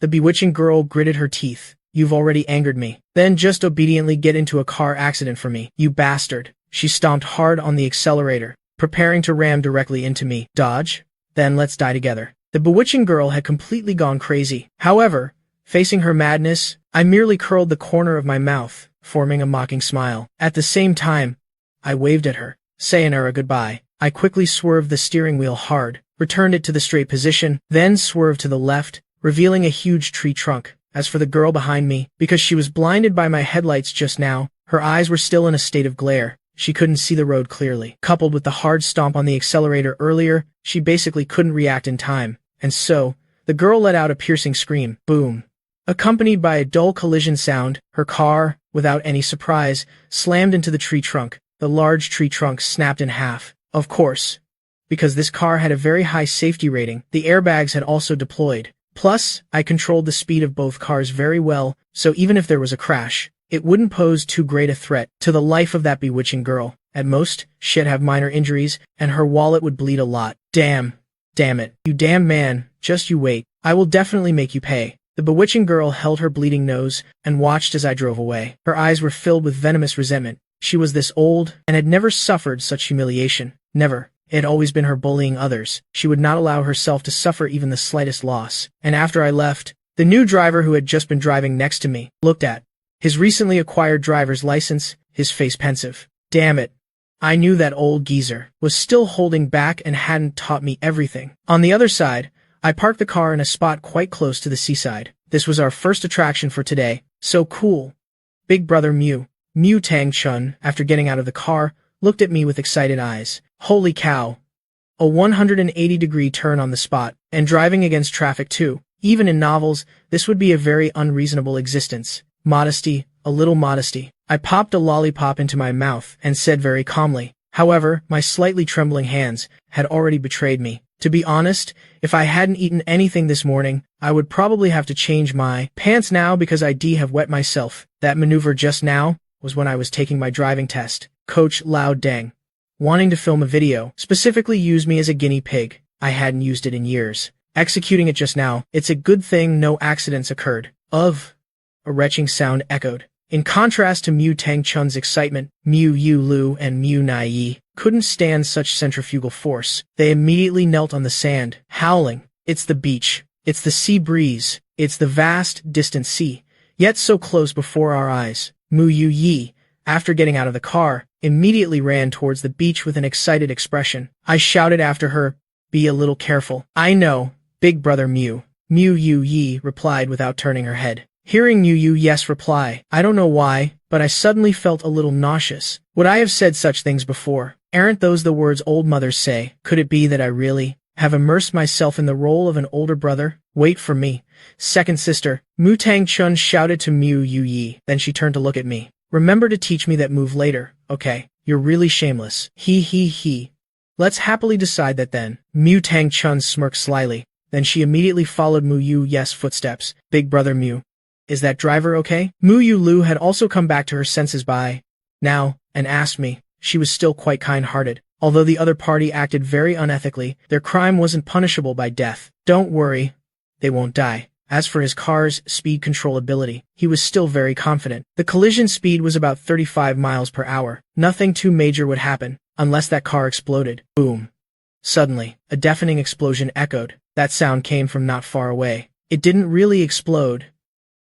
The bewitching girl gritted her teeth. You've already angered me. Then just obediently get into a car accident for me, you bastard. She stomped hard on the accelerator, preparing to ram directly into me. Dodge? Then let's die together. The bewitching girl had completely gone crazy. However, facing her madness, I merely curled the corner of my mouth, forming a mocking smile. At the same time, I waved at her. Sayonara goodbye. I quickly swerved the steering wheel hard, returned it to the straight position, then swerved to the left, revealing a huge tree trunk. As for the girl behind me, because she was blinded by my headlights just now, her eyes were still in a state of glare. She couldn't see the road clearly. Coupled with the hard stomp on the accelerator earlier, she basically couldn't react in time. And so, the girl let out a piercing scream. Boom. Accompanied by a dull collision sound, her car, without any surprise, slammed into the tree trunk. The large tree trunk snapped in half. Of course. Because this car had a very high safety rating, the airbags had also deployed. Plus, I controlled the speed of both cars very well, so even if there was a crash, it wouldn't pose too great a threat to the life of that bewitching girl. At most, she'd have minor injuries, and her wallet would bleed a lot. Damn it. You damn man, just you wait. I will definitely make you pay. The bewitching girl held her bleeding nose and watched as I drove away. Her eyes were filled with venomous resentment. She was this old and had never suffered such humiliation. Never. It had always been her bullying others. She would not allow herself to suffer even the slightest loss. And after I left, the new driver who had just been driving next to me looked at his recently acquired driver's license, his face pensive. Damn it. I knew that old geezer was still holding back and hadn't taught me everything. On the other side, I parked the car in a spot quite close to the seaside. This was our first attraction for today. So cool. Big brother Mu Tang Chun, after getting out of the car, looked at me with excited eyes. Holy cow. A 180-degree turn on the spot, and driving against traffic too. Even in novels, this would be a very unreasonable existence. Modesty, a little modesty. I popped a lollipop into my mouth and said very calmly. However, my slightly trembling hands had already betrayed me. To be honest, if I hadn't eaten anything this morning, I would probably have to change my pants now because I have wet myself. That maneuver just now was when I was taking my driving test. Coach Lao Deng, wanting to film a video, specifically use me as a guinea pig. I hadn't used it in years. Executing it just now, it's a good thing no accidents occurred. A retching sound echoed. In contrast to Mu Tang Chun's excitement, Mu Yu Lu and Mu Nai Yi couldn't stand such centrifugal force. They immediately knelt on the sand, howling. It's the beach. It's the sea breeze. It's the vast, distant sea, yet so close before our eyes. Mu Yu Yi, after getting out of the car, immediately ran towards the beach with an excited expression. I shouted after her, be a little careful. I know, big brother Mu. Mu Yu Yi replied without turning her head. Hearing Mu Yu Yes reply, I don't know why, but I suddenly felt a little nauseous. Would I have said such things before? Aren't those the words old mothers say? Could it be that I really have immersed myself in the role of an older brother? Wait for me. Second sister, Mu Tang Chun shouted to Mu Yu Yi. Then she turned to look at me. Remember to teach me that move later, okay? You're really shameless. He. Let's happily decide that then. Mu Tang Chun smirked slyly. Then she immediately followed Mu Yu Yes' footsteps. Big brother Mu. Is that driver okay? Mu Yu Lu had also come back to her senses by now and asked me. She was still quite kind-hearted. Although the other party acted very unethically, their crime wasn't punishable by death. Don't worry. They won't die. As for his car's speed control ability, he was still very confident. The collision speed was about 35 miles per hour. Nothing too major would happen, unless that car exploded. Boom. Suddenly, a deafening explosion echoed. That sound came from not far away. It didn't really explode.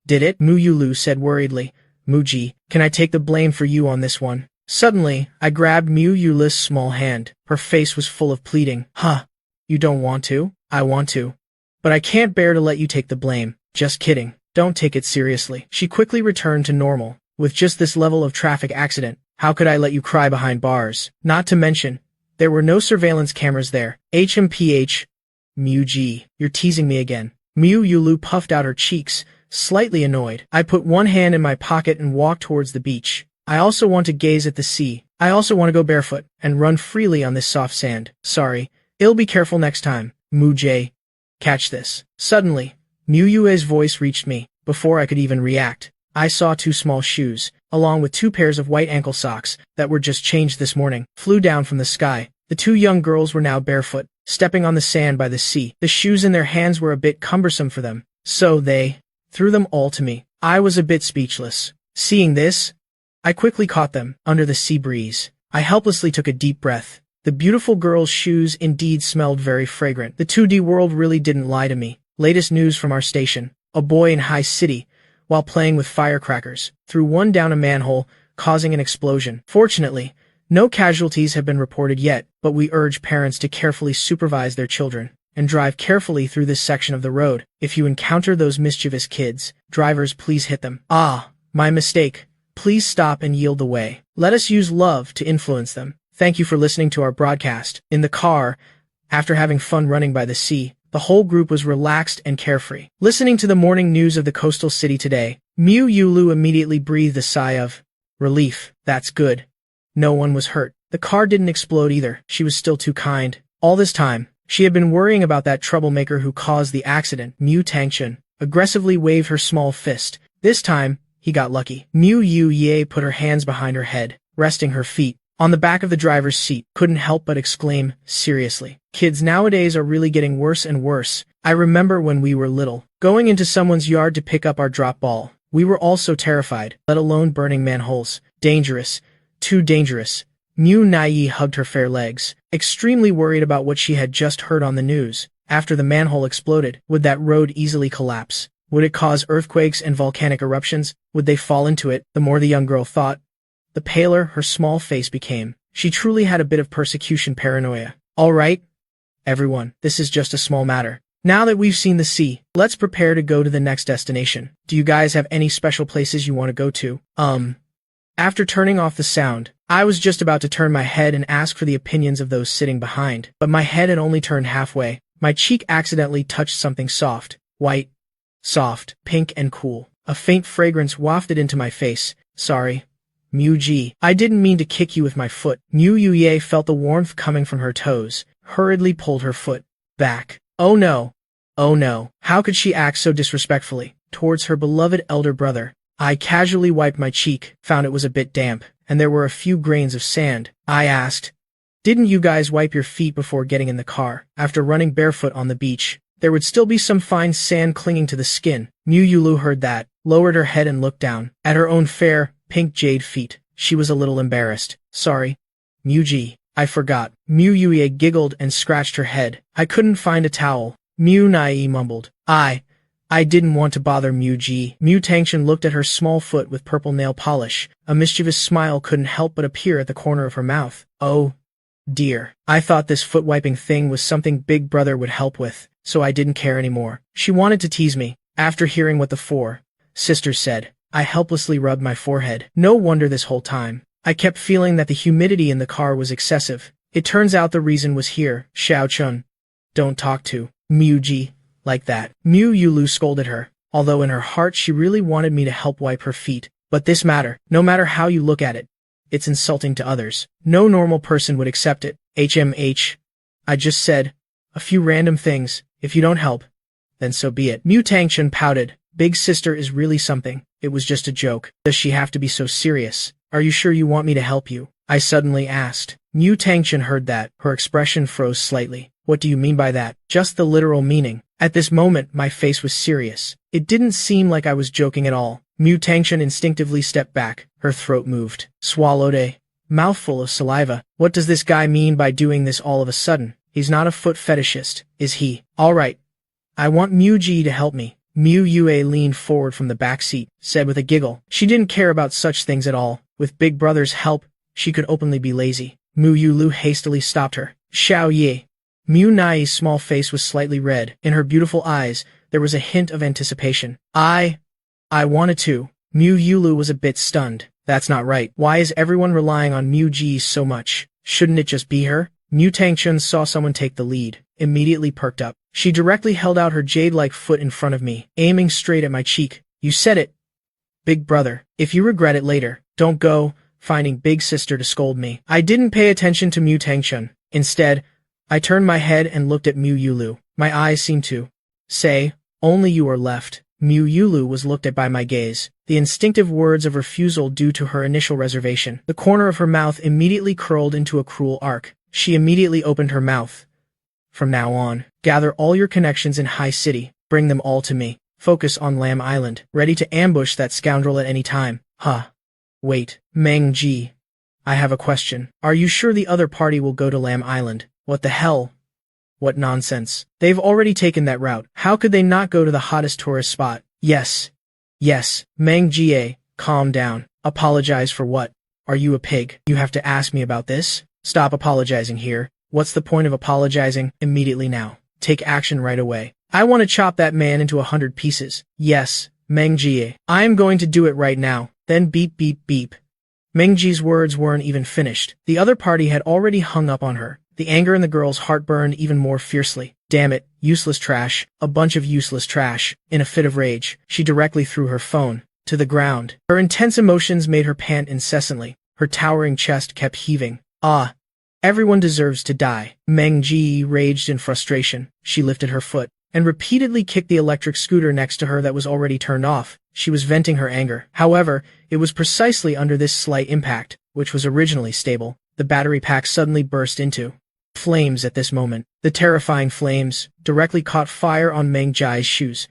Did it? Mu Yu Lu said worriedly. Muji, can I take the blame for you on this one? Suddenly, I grabbed Mu Yu Lu's small hand. Her face was full of pleading. Huh. You don't want to? I want to. But I can't bear to let you take the blame. Just kidding. Don't take it seriously. She quickly returned to normal. With just this level of traffic accident, how could I let you cry behind bars? Not to mention, there were no surveillance cameras there. HMPH. Mu Ji, you're teasing me again. Miu Yulu puffed out her cheeks, slightly annoyed. I put one hand in my pocket and walked towards the beach. I also want to gaze at the sea. I also want to go barefoot and run freely on this soft sand. Sorry, I'll be careful next time. Mu Jie. Catch this. Suddenly, Miu Yue's voice reached me. Before I could even react, I saw two small shoes, along with two pairs of white ankle socks that were just changed this morning, flew down from the sky. The two young girls were now barefoot, stepping on the sand by the sea. The shoes in their hands were a bit cumbersome for them, so they threw them all to me. I was a bit speechless. Seeing this, I quickly caught them under the sea breeze. I helplessly took a deep breath. The beautiful girls' shoes indeed smelled very fragrant. The 2D world really didn't lie to me. Latest news from our station. A boy in High City, while playing with firecrackers, threw one down a manhole, causing an explosion. Fortunately, no casualties have been reported yet, but we urge parents to carefully supervise their children and drive carefully through this section of the road. If you encounter those mischievous kids, drivers, please hit them. Ah, my mistake. Please stop and yield the way. Let us use love to influence them. Thank you for listening to our broadcast. In the car, after having fun running by the sea, the whole group was relaxed and carefree. Listening to the morning news of the coastal city today, Miu Yulu immediately breathed a sigh of relief. That's good. No one was hurt. The car didn't explode either. She was still too kind. All this time, she had been worrying about that troublemaker who caused the accident. Mu Tangchen aggressively waved her small fist. This time, he got lucky. Miu Yuye put her hands behind her head, resting her feet on the back of the driver's seat. Couldn't help but exclaim, seriously. Kids nowadays are really getting worse and worse. I remember when we were little, going into someone's yard to pick up our drop ball. We were all so terrified, let alone burning manholes. Dangerous. Too dangerous. Mu Nai hugged her fair legs, extremely worried about what she had just heard on the news. After the manhole exploded, would that road easily collapse? Would it cause earthquakes and volcanic eruptions? Would they fall into it? The more the young girl thought, the paler her small face became. She truly had a bit of persecution paranoia. All right, everyone, this is just a small matter. Now that we've seen the sea, let's prepare to go to the next destination. Do you guys have any special places you want to go to? After turning off the sound, I was just about to turn my head and ask for the opinions of those sitting behind, but my head had only turned halfway. My cheek accidentally touched something soft, white, soft, pink and cool. A faint fragrance wafted into my face. Sorry, Miu Ji. I didn't mean to kick you with my foot. Miu Yuye felt the warmth coming from her toes, hurriedly pulled her foot back. Oh no. Oh no. How could she act so disrespectfully towards her beloved elder brother? I casually wiped my cheek, found it was a bit damp, and there were a few grains of sand. I asked, didn't you guys wipe your feet before getting in the car? After running barefoot on the beach, there would still be some fine sand clinging to the skin. Miu Yulu heard that, lowered her head and looked down at her own fair, pink jade feet. She was a little embarrassed. Sorry, Miu Ji, I forgot. Miu Yuye giggled and scratched her head. I couldn't find a towel. Miu Nai mumbled. I didn't want to bother Miu Ji. Mu Tangchen looked at her small foot with purple nail polish. A mischievous smile couldn't help but appear at the corner of her mouth. Oh, dear. I thought this foot wiping thing was something Big Brother would help with, so I didn't care anymore. She wanted to tease me. After hearing what the four sisters said, I helplessly rubbed my forehead. No wonder this whole time I kept feeling that the humidity in the car was excessive. It turns out the reason was here. Xiao Chun, don't talk to Miu Ji like that. Miu Yulu scolded her, although in her heart she really wanted me to help wipe her feet. But this matter, no matter how you look at it, it's insulting to others. No normal person would accept it. HMH. I just said a few random things. If you don't help, then so be it. Mu Tangchen pouted. Big sister is really something. It was just a joke. Does she have to be so serious? Are you sure you want me to help you? I suddenly asked. Mu Tangchen heard that. Her expression froze slightly. What do you mean by that? Just the literal meaning. At this moment, my face was serious. It didn't seem like I was joking at all. Mu Tangchen instinctively stepped back. Her throat moved. Swallowed a mouthful of saliva. What does this guy mean by doing this all of a sudden? He's not a foot fetishist, is he? All right. I want Miu Ji to help me. Miu Yue leaned forward from the back seat, said with a giggle. She didn't care about such things at all. With Big Brother's help, she could openly be lazy. Mu Yulu hastily stopped her. Xiao Ye. Miu Nai's small face was slightly red. In her beautiful eyes, there was a hint of anticipation. I wanted to. Miu Yulu was a bit stunned. That's not right. Why is everyone relying on Miu Ji so much? Shouldn't it just be her? Mu Tangchun saw someone take the lead, immediately perked up. She directly held out her jade-like foot in front of me, aiming straight at my cheek. You said it, big brother. If you regret it later, don't go, finding big sister to scold me. I didn't pay attention to Mu Tangchun. Instead, I turned my head and looked at Mu Yulu. My eyes seemed to say, only you are left. Mu Yulu was looked at by my gaze, the instinctive words of refusal due to her initial reservation. The corner of her mouth immediately curled into a cruel arc. She immediately opened her mouth. From now on, gather all your connections in High City, bring them all to me. Focus on Lam Island, ready to ambush that scoundrel at any time. Wait, Meng Ji. I have a question. Are you sure the other party will go to Lam Island? What the hell? What nonsense. They've already taken that route. How could they not go to the hottest tourist spot? Yes. Meng Jie, calm down. Apologize for what? Are you a pig? You have to ask me about this? Stop apologizing here. What's the point of apologizing? Immediately now. Take action right away. I want to chop that man into 100 pieces. Yes, Meng Jie. I am going to do it right now. Then beep beep beep. Meng Jie's words weren't even finished. The other party had already hung up on her. The anger in the girl's heart burned even more fiercely. Damn it, useless trash. A bunch of useless trash. In a fit of rage, she directly threw her phone to the ground. Her intense emotions made her pant incessantly. Her towering chest kept heaving. Everyone deserves to die. Meng Jie raged in frustration. She lifted her foot and repeatedly kicked the electric scooter next to her that was already turned off. She was venting her anger. However, it was precisely under this slight impact, which was originally stable, the battery pack suddenly burst into flames at this moment. The terrifying flames directly caught fire on Meng Jie's shoes.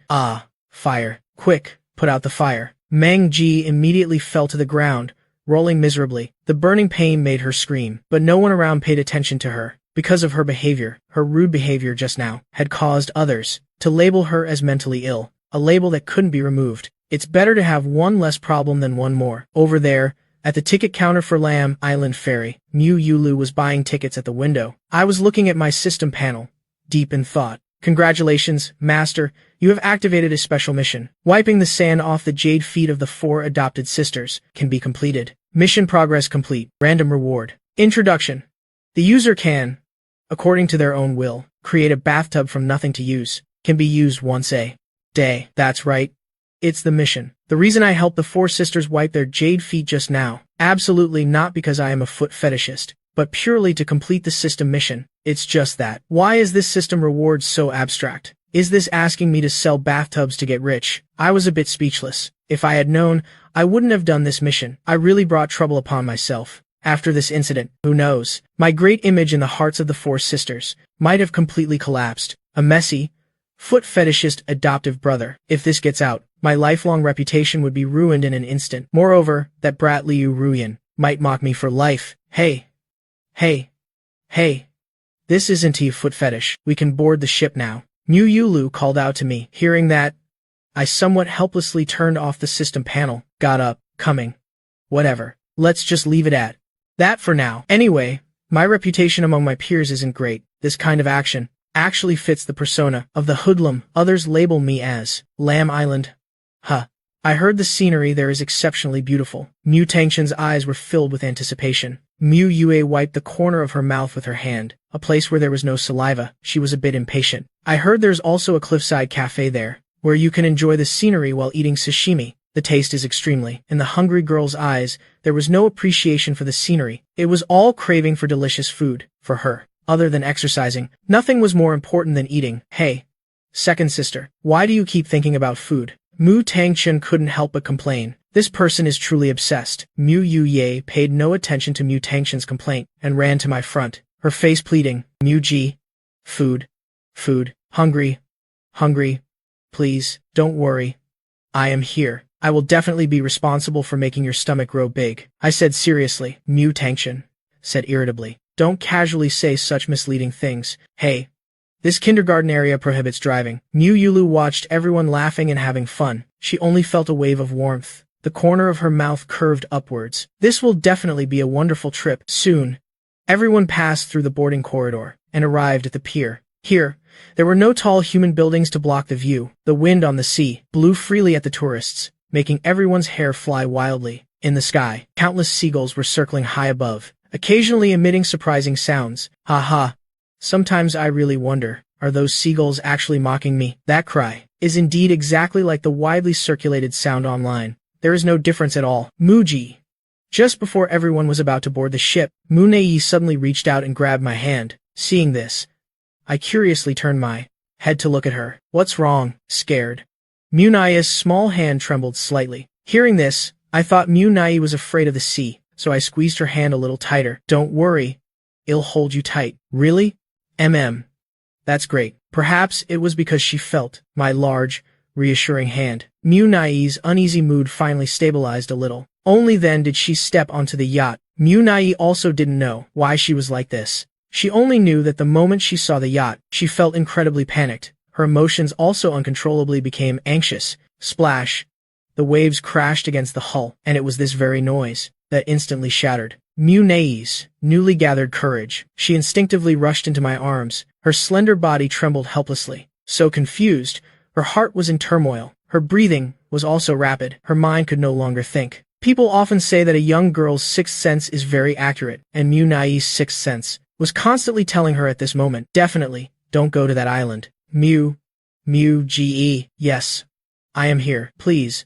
Fire. Quick, put out the fire. Meng Jie immediately fell to the ground, rolling miserably. The burning pain made her scream, but no one around paid attention to her. Because of her behavior, her rude behavior just now, had caused others to label her as mentally ill, a label that couldn't be removed. It's better to have one less problem than one more. Over there, at the ticket counter for Lam Island Ferry, Mu Yulu was buying tickets at the window. I was looking at my system panel, deep in thought. Congratulations, Master, you have activated a special mission. Wiping the sand off the jade feet of the 4 adopted sisters can be completed. Mission progress complete. Random reward. Introduction. The user can, according to their own will, create a bathtub from nothing to use. Can be used once a day. That's right. It's the mission. The reason I helped the 4 sisters wipe their jade feet just now, absolutely not because I am a foot fetishist, but purely to complete the system mission. It's just that. Why is this system reward so abstract? Is this asking me to sell bathtubs to get rich? I was a bit speechless. If I had known, I wouldn't have done this mission. I really brought trouble upon myself. After this incident, who knows? My great image in the hearts of the 4 sisters might have completely collapsed. A messy, foot fetishist adoptive brother. If this gets out, my lifelong reputation would be ruined in an instant. Moreover, that brat Liu Ruyan might mock me for life. Hey. This isn't a foot fetish. We can board the ship now. Mu Yulu called out to me. Hearing that, I somewhat helplessly turned off the system panel, got up, coming. Whatever. Let's just leave it at that for now. Anyway, my reputation among my peers isn't great. This kind of action actually fits the persona of the hoodlum. Others label me as Lam Island. I heard the scenery there is exceptionally beautiful. Mu Tangchun's eyes were filled with anticipation. Mu Yue wiped the corner of her mouth with her hand, a place where there was no saliva. She was a bit impatient. I heard there's also a cliffside cafe there, where you can enjoy the scenery while eating sashimi. The taste is extremely. In the hungry girl's eyes, there was no appreciation for the scenery. It was all craving for delicious food. For her, other than exercising, nothing was more important than eating. Hey, second sister, why do you keep thinking about food? Mu Tangchun couldn't help but complain. This person is truly obsessed. Mu Yuye paid no attention to Mu Tangchun's complaint and ran to my front, her face pleading. Mu Ji. Food. Hungry. Please, don't worry. I am here. I will definitely be responsible for making your stomach grow big. I said seriously. Mu Tangchun said irritably. Don't casually say such misleading things. Hey. This kindergarten area prohibits driving. Mu Yulu watched everyone laughing and having fun. She only felt a wave of warmth. The corner of her mouth curved upwards. This will definitely be a wonderful trip. Soon, everyone passed through the boarding corridor and arrived at the pier. Here, there were no tall human buildings to block the view. The wind on the sea blew freely at the tourists, making everyone's hair fly wildly. In the sky, countless seagulls were circling high above, occasionally emitting surprising sounds. Ha ha. Sometimes I really wonder, are those seagulls actually mocking me? That cry is indeed exactly like the widely circulated sound online. There is no difference at all. Muji. Just before everyone was about to board the ship, Mu suddenly reached out and grabbed my hand. Seeing this, I curiously turned my head to look at her. What's wrong? Scared. Mu small hand trembled slightly. Hearing this, I thought Mu was afraid of the sea, so I squeezed her hand a little tighter. Don't worry. I'll hold you tight. Really? That's great. Perhaps it was because she felt my large, reassuring hand. Mu uneasy mood finally stabilized a little. Only then did she step onto the yacht. Mu also didn't know why she was like this. She only knew that the moment she saw the yacht, she felt incredibly panicked. Her emotions also uncontrollably became anxious. Splash. The waves crashed against the hull, and it was this very noise that instantly shattered Mu newly gathered courage. She instinctively rushed into my arms. Her slender body trembled helplessly. So confused, her heart was in turmoil. Her breathing was also rapid. Her mind could no longer think. People often say that a young girl's sixth sense is very accurate, and Mu sixth sense was constantly telling her at this moment, definitely, don't go to that island. Yes. I am here. Please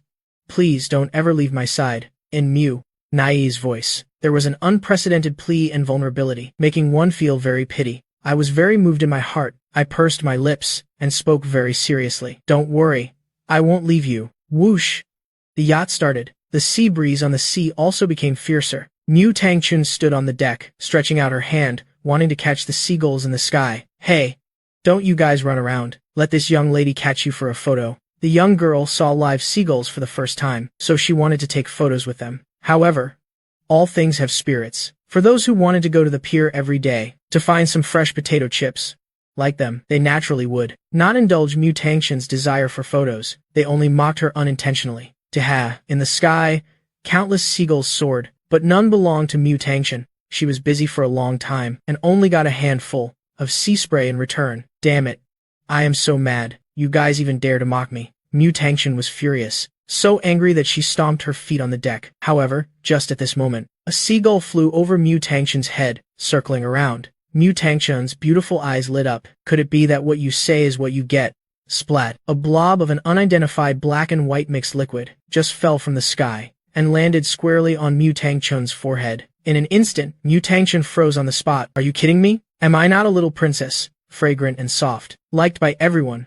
don't ever leave my side. In Mu voice, there was an unprecedented plea and vulnerability, making one feel very pity. I was very moved in my heart. I pursed my lips and spoke very seriously. Don't worry. I won't leave you. Whoosh. The yacht started. The sea breeze on the sea also became fiercer. Mu Tangchun stood on the deck, stretching out her hand, wanting to catch the seagulls in the sky. Hey, don't you guys run around. Let this young lady catch you for a photo. The young girl saw live seagulls for the first time, so she wanted to take photos with them. However, all things have spirits. For those who wanted to go to the pier every day to find some fresh potato chips, like them, they naturally would not indulge Mu Tangchun's desire for photos. They only mocked her unintentionally. In the sky, countless seagulls soared, but none belonged to Mu Tangchun. She was busy for a long time and only got a handful of sea spray in return. Damn it. I am so mad. You guys even dare to mock me. Mu Tangchun was furious, so angry that she stomped her feet on the deck. However, just at this moment, a seagull flew over Mu Tangchun's head, circling around. Mu Tangchun's beautiful eyes lit up. Could it be that what you say is what you get? Splat. A blob of an unidentified black and white mixed liquid just fell from the sky and landed squarely on Mu Tangchun's forehead. In an instant, Mu Tangchun froze on the spot. Are you kidding me? Am I not a little princess, fragrant and soft, liked by everyone,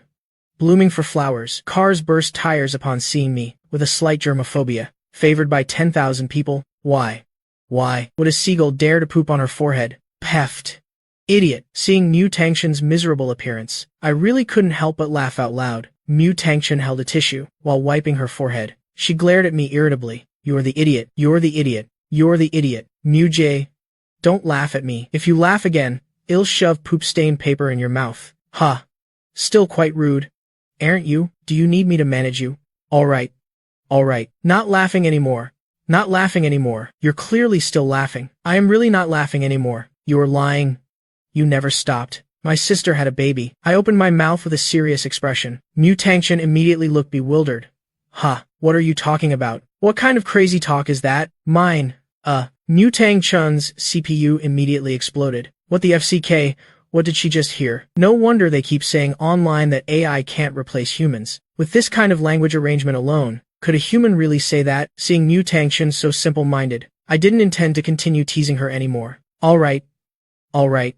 blooming for flowers? Cars burst tires upon seeing me, with a slight germophobia, favored by 10,000 people? Why would a seagull dare to poop on her forehead? Peft. Idiot. Seeing Mu Tangchun's miserable appearance, I really couldn't help but laugh out loud. Mu Tangchun held a tissue while wiping her forehead. She glared at me irritably. You're the idiot. You're the idiot. You're the idiot. Mu J. Don't laugh at me. If you laugh again, I'll shove poop-stained paper in your mouth. Ha. Still quite rude. Aren't you? Do you need me to manage you? All right. Not laughing anymore. Not laughing anymore. You're clearly still laughing. I am really not laughing anymore. You're lying. You never stopped. My sister had a baby. I opened my mouth with a serious expression. Mu Tangchun immediately looked bewildered. What are you talking about? What kind of crazy talk is that? Mine. Mu Tangchun's CPU immediately exploded. What the FCK? What did she just hear? No wonder they keep saying online that AI can't replace humans. With this kind of language arrangement alone, could a human really say that? Seeing Mu Tangchun so simple-minded, I didn't intend to continue teasing her anymore. All right,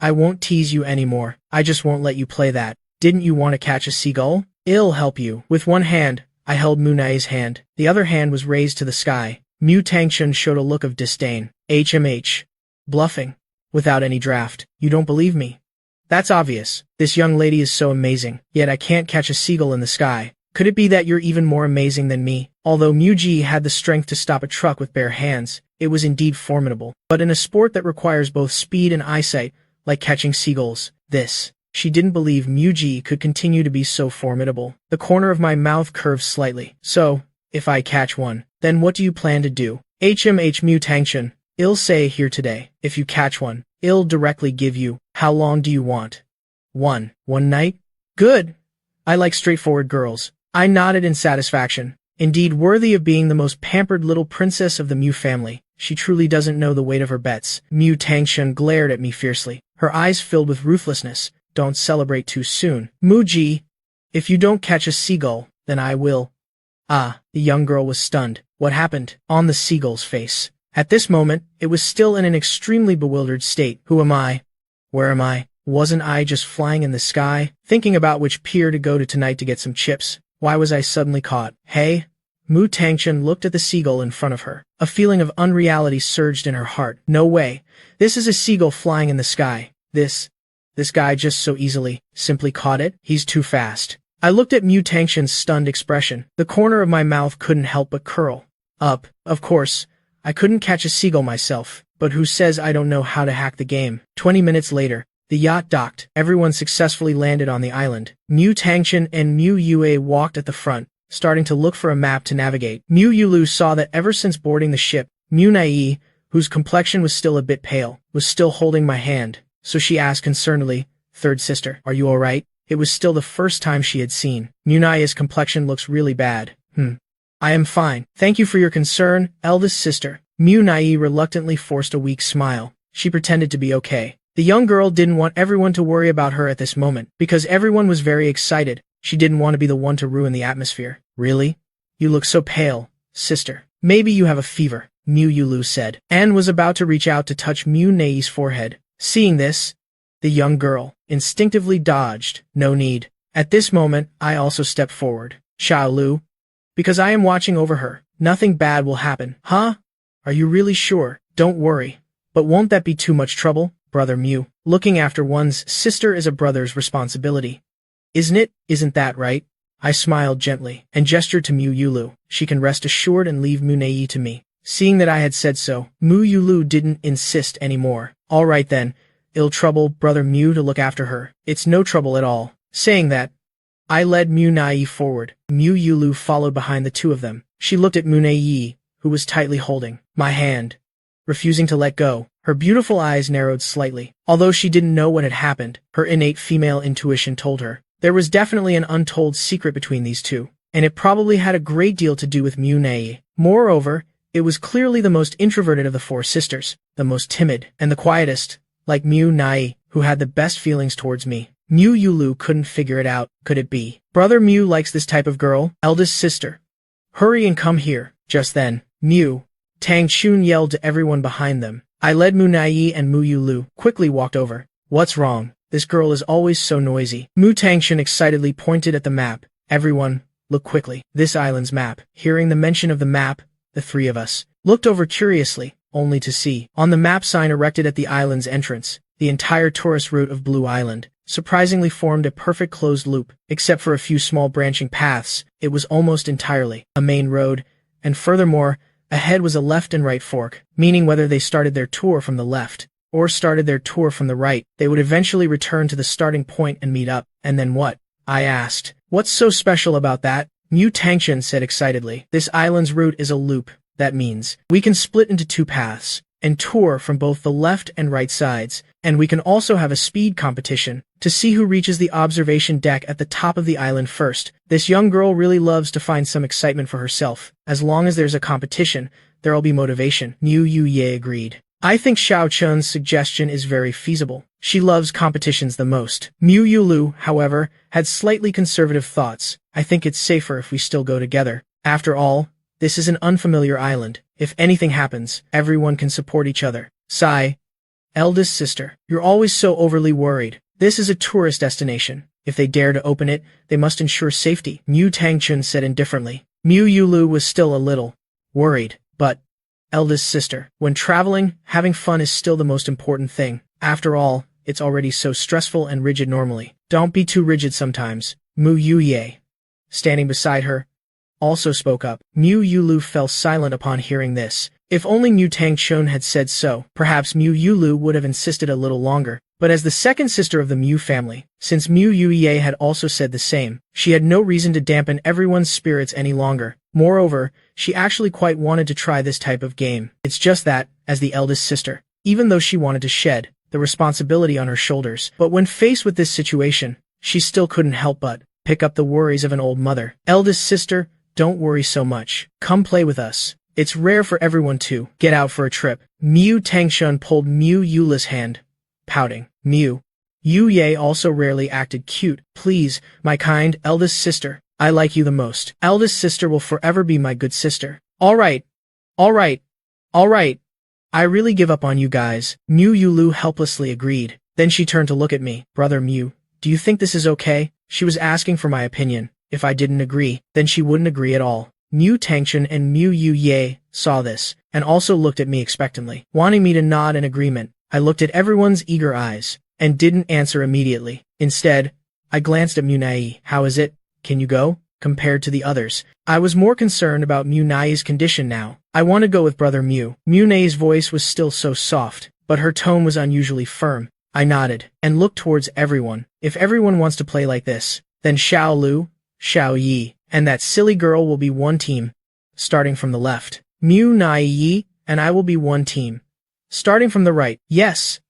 I won't tease you anymore. I just won't let you play that. Didn't you want to catch a seagull? I'll help you. With one hand, I held Mu hand. The other hand was raised to the sky. Mu Tangchun showed a look of disdain. HMH. Bluffing. Without any draft. You don't believe me? That's obvious. This young lady is so amazing, yet I can't catch a seagull in the sky. Could it be that you're even more amazing than me? Although Muji had the strength to stop a truck with bare hands, it was indeed formidable. But in a sport that requires both speed and eyesight, like catching seagulls, she didn't believe Muji could continue to be so formidable. The corner of my mouth curved slightly. So, if I catch one, then what do you plan to do? HMH Mu Tangchun. I'll say here today, if you catch one, I'll directly give you. How long do you want? One night? Good. I like straightforward girls. I nodded in satisfaction. Indeed worthy of being the most pampered little princess of the Mu family. She truly doesn't know the weight of her bets. Mu Tangshun glared at me fiercely, her eyes filled with ruthlessness. Don't celebrate too soon. Mu Ji, if you don't catch a seagull, then I will. Ah, the young girl was stunned. What happened? On the seagull's face. At this moment, it was still in an extremely bewildered state. Who am I? Where am I? Wasn't I just flying in the sky, thinking about which pier to go to tonight to get some chips? Why was I suddenly caught? Hey? Mu Tangchun looked at the seagull in front of her. A feeling of unreality surged in her heart. No way. This is a seagull flying in the sky. This guy just so easily, simply caught it? He's too fast. I looked at Mu Tangchun's stunned expression. The corner of my mouth couldn't help but curl up. Of course, I couldn't catch a seagull myself, but who says I don't know how to hack the game? 20 minutes later, the yacht docked. Everyone successfully landed on the island. Mu Tangchun and Mu Yue walked at the front, starting to look for a map to navigate. Mu Yulu saw that ever since boarding the ship, Mu Nai, whose complexion was still a bit pale, was still holding my hand, so she asked concernedly, "Third sister, are you alright?" It was still the first time she had seen. Mu Nai's complexion looks really bad. I am fine. Thank you for your concern, eldest sister. Mu Nai reluctantly forced a weak smile. She pretended to be okay. The young girl didn't want everyone to worry about her at this moment, because everyone was very excited. She didn't want to be the one to ruin the atmosphere. Really? You look so pale, sister. Maybe you have a fever, Mu Yulu said. Anne was about to reach out to touch Mu Nai's forehead. Seeing this, the young girl instinctively dodged. No need. At this moment, I also stepped forward. Xiao Lu, because I am watching over her. Nothing bad will happen. Huh? Are you really sure? Don't worry. But won't that be too much trouble, Brother Mu? Looking after one's sister is a brother's responsibility. Isn't it? Isn't that right? I smiled gently and gestured to Mu Yulu. She can rest assured and leave Mu Nai to me. Seeing that I had said so, Mu Yulu didn't insist anymore. All right then. Ill trouble, Brother Mu, to look after her. It's no trouble at all. Saying that, I led Mu Nai forward. Mu Yulu followed behind the two of them. She looked at Mu Nai, who was tightly holding my hand, refusing to let go. Her beautiful eyes narrowed slightly. Although she didn't know what had happened, her innate female intuition told her there was definitely an untold secret between these two, and it probably had a great deal to do with Mu Nai. Moreover, it was clearly the most introverted of the four sisters, the most timid, and the quietest, like Mu Nai, who had the best feelings towards me. Mu Yulu couldn't figure it out. Could it be? Brother Mu likes this type of girl? Eldest sister, hurry and come here. Just then, Mu Tangchun yelled to everyone behind them. I led Mu Nai and Mu Yulu quickly walked over. What's wrong? This girl is always so noisy. Mu Tangchun excitedly pointed at the map. Everyone, look quickly. This island's map. Hearing the mention of the map, the three of us looked over curiously, only to see, on the map sign erected at the island's entrance, the entire tourist route of Blue Island surprisingly formed a perfect closed loop. Except for a few small branching paths, it was almost entirely a main road, and furthermore, ahead was a left and right fork, meaning whether they started their tour from the left or started their tour from the right, they would eventually return to the starting point and meet up. And then what? I asked. What's so special about that? Mu Tangchun said excitedly. This island's route is a loop. That means we can split into two paths and tour from both the left and right sides, and we can also have a speed competition to see who reaches the observation deck at the top of the island first. This young girl really loves to find some excitement for herself. As long as there's a competition, there'll be motivation. Mu Yuye agreed. I think Xiao Chun's suggestion is very feasible. She loves competitions the most. Mu Yulu, however, had slightly conservative thoughts. I think it's safer if we still go together. After all, this is an unfamiliar island. If anything happens, everyone can support each other. Sigh. Eldest sister, you're always so overly worried. This is a tourist destination. If they dare to open it, they must ensure safety, Mu Tangchun said indifferently. Mu Yulu was still a little worried, but, eldest sister, when traveling, having fun is still the most important thing. After all, it's already so stressful and rigid normally. Don't be too rigid sometimes. Mu Yuye, standing beside her, also spoke up. Mu Yulu fell silent upon hearing this. If only Mu Tangchun had said so, perhaps Mu Yulu would have insisted a little longer. But as the second sister of the Mu family, since Mu Yuye had also said the same, she had no reason to dampen everyone's spirits any longer. Moreover, she actually quite wanted to try this type of game. It's just that, as the eldest sister, even though she wanted to shed the responsibility on her shoulders, but when faced with this situation, she still couldn't help but pick up the worries of an old mother. Eldest sister, don't worry so much. Come play with us. It's rare for everyone to get out for a trip. Mu Tangshun pulled Mu Yula's hand, pouting. Mu Ye also rarely acted cute. Please, my kind eldest sister, I like you the most. Eldest sister will forever be my good sister. All right. All right. All right. I really give up on you guys. Mu Yulu helplessly agreed. Then she turned to look at me. Brother Mu, do you think this is okay? She was asking for my opinion. If I didn't agree, then she wouldn't agree at all. Mu Tangshun and Mu Ye saw this, and also looked at me expectantly, wanting me to nod in agreement. I looked at everyone's eager eyes, and didn't answer immediately. Instead, I glanced at Mu Nai. How is it? Can you go? Compared to the others, I was more concerned about Mu Nai's condition now. I want to go with Brother Mu. Mu Nai's voice was still so soft, but her tone was unusually firm. I nodded, and looked towards everyone. If everyone wants to play like this, then Xiao Lu, Xiao Yi, and that silly girl will be one team. Starting from the left, Mu Nai Yi and I will be one team. Starting from the right, yes.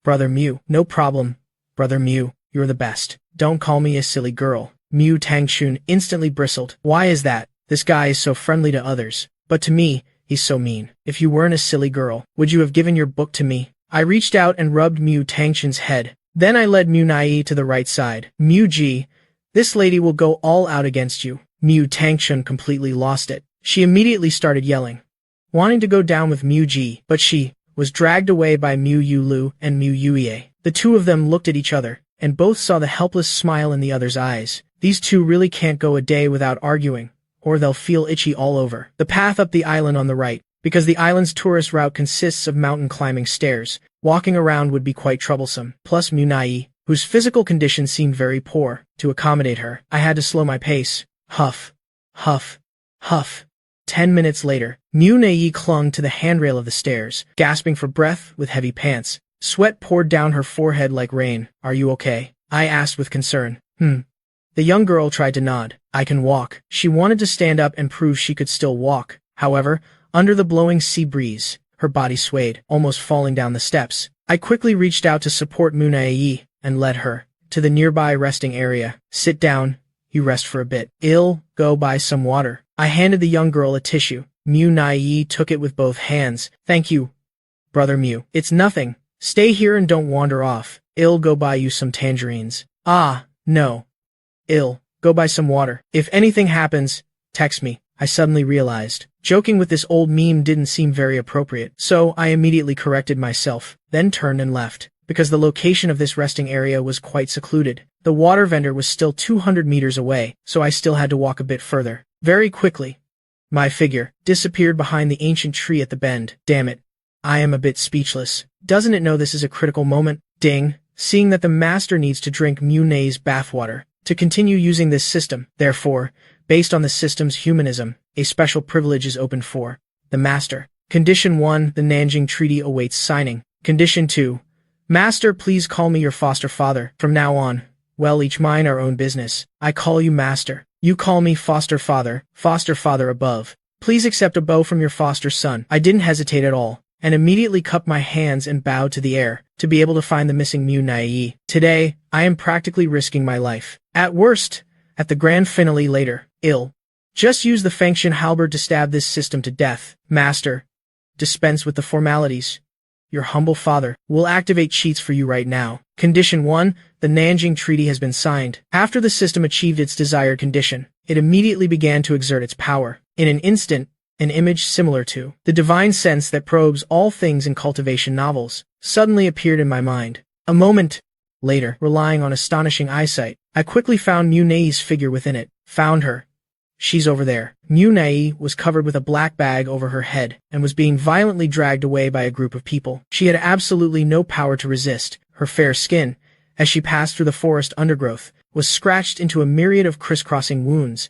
Brother Mu, no problem. Brother Mu, you're the best. Don't call me a silly girl. Mu Tangshun instantly bristled. Why is that? This guy is so friendly to others, but to me, he's so mean. If you weren't a silly girl, would you have given your book to me? I reached out and rubbed Mu Tangshun's head. Then I led Mu Nai to the right side. Mu Ji, this lady will go all out against you. Mu Tangshun completely lost it. She immediately started yelling, wanting to go down with Mu Ji, but she was dragged away by Mu Yulu and Mu Yuye. The two of them looked at each other, and both saw the helpless smile in the other's eyes. These two really can't go a day without arguing, or they'll feel itchy all over. The path up the island on the right, because the island's tourist route consists of mountain climbing stairs. Walking around would be quite troublesome. Plus Mu Nai, whose physical condition seemed very poor. To accommodate her, I had to slow my pace. Huff. Huff. Huff. 10 minutes later, Mu Nai clung to the handrail of the stairs, gasping for breath with heavy pants. Sweat poured down her forehead like rain. Are you okay? I asked with concern. The young girl tried to nod. I can walk. She wanted to stand up and prove she could still walk. However, under the blowing sea breeze, her body swayed, almost falling down the steps. I quickly reached out to support Mu Nai and led her to the nearby resting area. Sit down. You rest for a bit. Go buy some water. I handed the young girl a tissue. Mu Nai took it with both hands. Thank you, Brother Mu. It's nothing. Stay here and don't wander off. Go buy you some tangerines. Ah, no. Go buy some water. If anything happens, text me. I suddenly realized. Joking with this old meme didn't seem very appropriate, so I immediately corrected myself, then turned and left. Because the location of this resting area was quite secluded. The water vendor was still 200 meters away, so I still had to walk a bit further. Very quickly, my figure disappeared behind the ancient tree at the bend. Damn it. I am a bit speechless. Doesn't it know this is a critical moment? Ding. Seeing that the master needs to drink Mu Nai's bathwater to continue using this system. Therefore, based on the system's humanism, a special privilege is opened for the master. Condition 1, the Nanjing Treaty awaits signing. Condition 2, Master, please call me your foster father. From now on, well, each mind our own business. I call you master. You call me foster father above. Please accept a bow from your foster son. I didn't hesitate at all, and immediately cupped my hands and bowed to the air, to be able to find the missing Mu Nai. Today, I am practically risking my life. At worst, at the grand finale later, just use the Fengshen halberd to stab this system to death. Master, dispense with the formalities. Your humble father will activate cheats for you right now. Condition 1, the Nanjing Treaty has been signed. After the system achieved its desired condition, it immediately began to exert its power. In an instant, an image similar to the divine sense that probes all things in cultivation novels suddenly appeared in my mind. A moment later, relying on astonishing eyesight, I quickly found Mu Nai's figure within it. Found her. She's over there. Mu Nai was covered with a black bag over her head and was being violently dragged away by a group of people. She had absolutely no power to resist. Her fair skin, as she passed through the forest undergrowth, was scratched into a myriad of crisscrossing wounds,